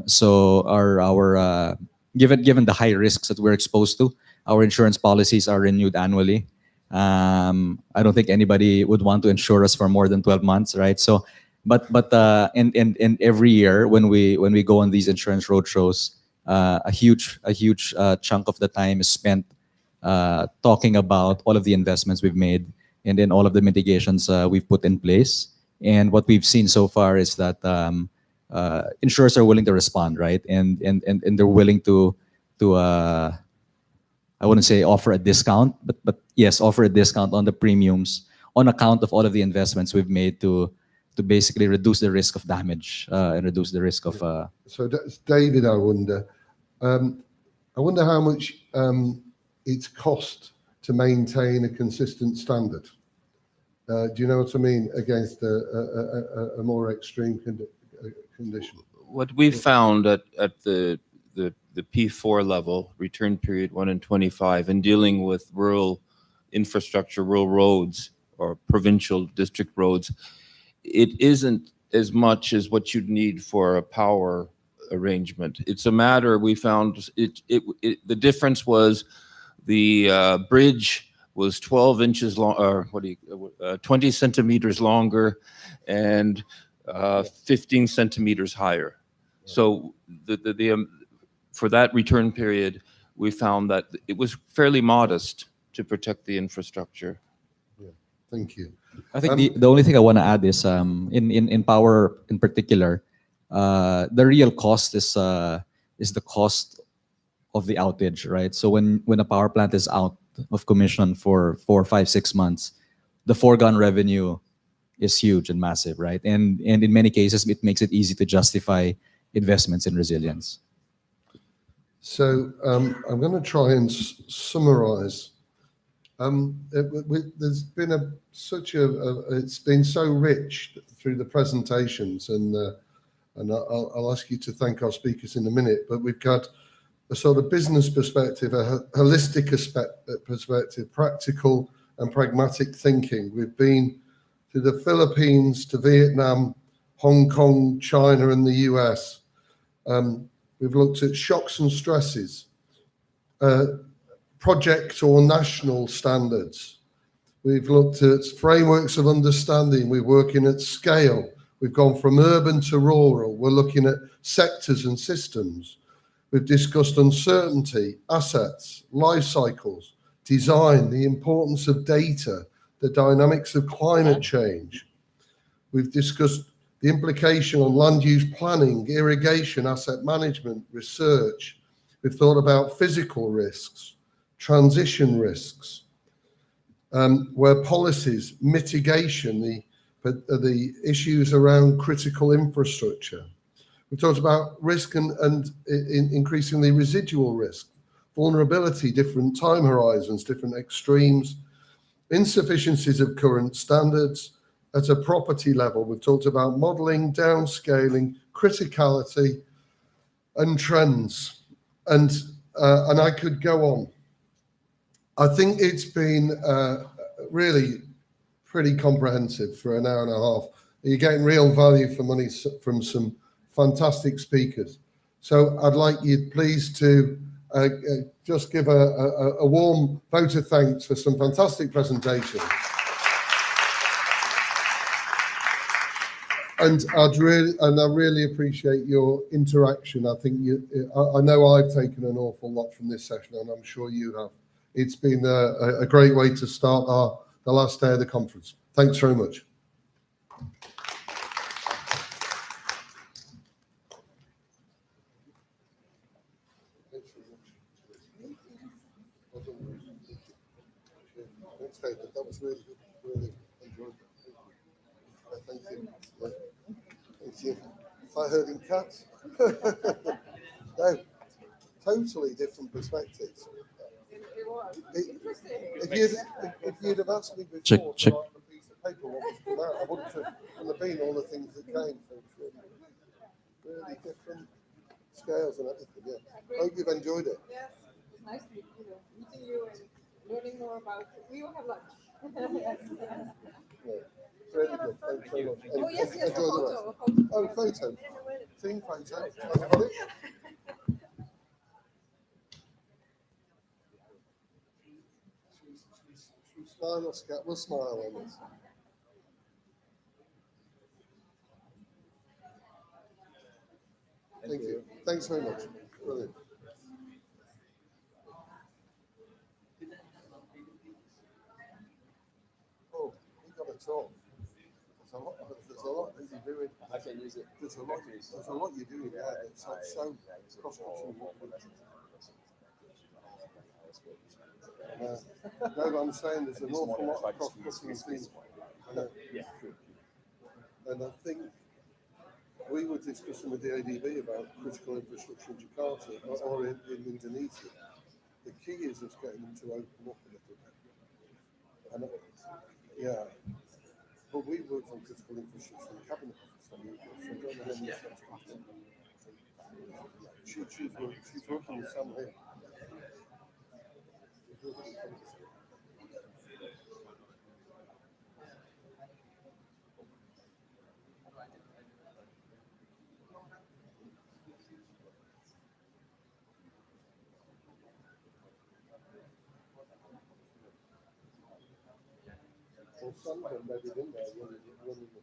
So our given the high risks that we're exposed to, our insurance policies are renewed annually. I don't think anybody would want to insure us for more than 12 months, right? So, but every year when we go on these insurance roadshows, a huge chunk of the time is spent talking about all of the investments we've made and then all of the mitigations we've put in place. And what we've seen so far is that insurers are willing to respond, right? And they're willing to I wouldn't say offer a discount, but yes, offer a discount on the premiums on account of all of the investments we've made to basically reduce the risk of damage and reduce the risk of. So David, I wonder how much it's cost to maintain a consistent standard. Do you know what I mean? Against a more extreme condition. What we found at the P4 level, return period 1 in 25, and dealing with rural infrastructure, rural roads, or provincial district roads, it isn't as much as what you'd need for a power arrangement. It's a matter, we found the difference was The bridge was 12 inches long, or 20 centimeters longer, and 15 centimeters higher. So for that return period, we found that it was fairly modest to protect the infrastructure. Yeah, thank you. I think the only thing I want to add is in power in particular, the real cost is the cost of the outage, right? So when a power plant is out of commission for 4, 5, 6 months, the foregone revenue is huge and massive, right? And in many cases, it makes it easy to justify investments in resilience. So I'm going to try and summarize. There's been it's been so rich through the presentations, and I'll ask you to thank our speakers in a minute, but we've got a sort of business perspective, a holistic perspective, practical and pragmatic thinking. We've been to the Philippines, to Vietnam, Hong Kong, China, and the US. We've looked at shocks and stresses, project or national standards. We've looked at frameworks of understanding. We're working at scale. We've gone from urban to rural. We're looking at sectors and systems. We've discussed uncertainty, assets, life cycles, design, the importance of data, the dynamics of climate change. We've discussed the implication on land use planning, irrigation, asset management, research. We've thought about physical risks, transition risks, where policies, mitigation, the issues around critical infrastructure. We've talked about risk and increasingly residual risk, vulnerability, different time horizons, different extremes, insufficiencies of current standards. At a property level, we've talked about modeling, downscaling, criticality, and trends. And I could go on. I think it's been really pretty comprehensive for an hour and a half. You're getting real value for money from some fantastic speakers. So I'd like you please to just give a warm vote of thanks for some fantastic presentations. And I really appreciate your interaction. I think I know I've taken an awful lot from this session, and I'm sure you have. It's been a great way to start the last day of the conference. Thanks very much. Thanks, David. That was really good. Really enjoyed it. Thank you. Thank you. I heard in cats. No, totally different perspectives. If you'd have asked me before check. to write on a piece of paper what was come out, I wouldn't have been all the things that came. So it's really different scales and everything. Yeah. Hope you've enjoyed it. Yes, it's nice meeting you and learning more about it. We will have lunch. Yeah. Really good. Thanks so much. Oh, yes, Enjoy the rest. photo. Oh, photo. Team photo. Everybody? Smile or scat? We'll smile on this. Thank you. Thanks very much. Brilliant. Oh, we got to talk. There's a lot that you're doing. I can use it. There's a lot you're doing there. It's so cross-cutting. No, but I'm saying there's an awful lot of cross-cutting things. And I think we were discussing with the ADB about critical infrastructure in Jakarta or in Indonesia. The key is just getting them to open up a little bit. And yeah, but we worked on critical infrastructure in the cabinet office. So I don't know when this happened. She's working with Sam here. or some embedded in there running the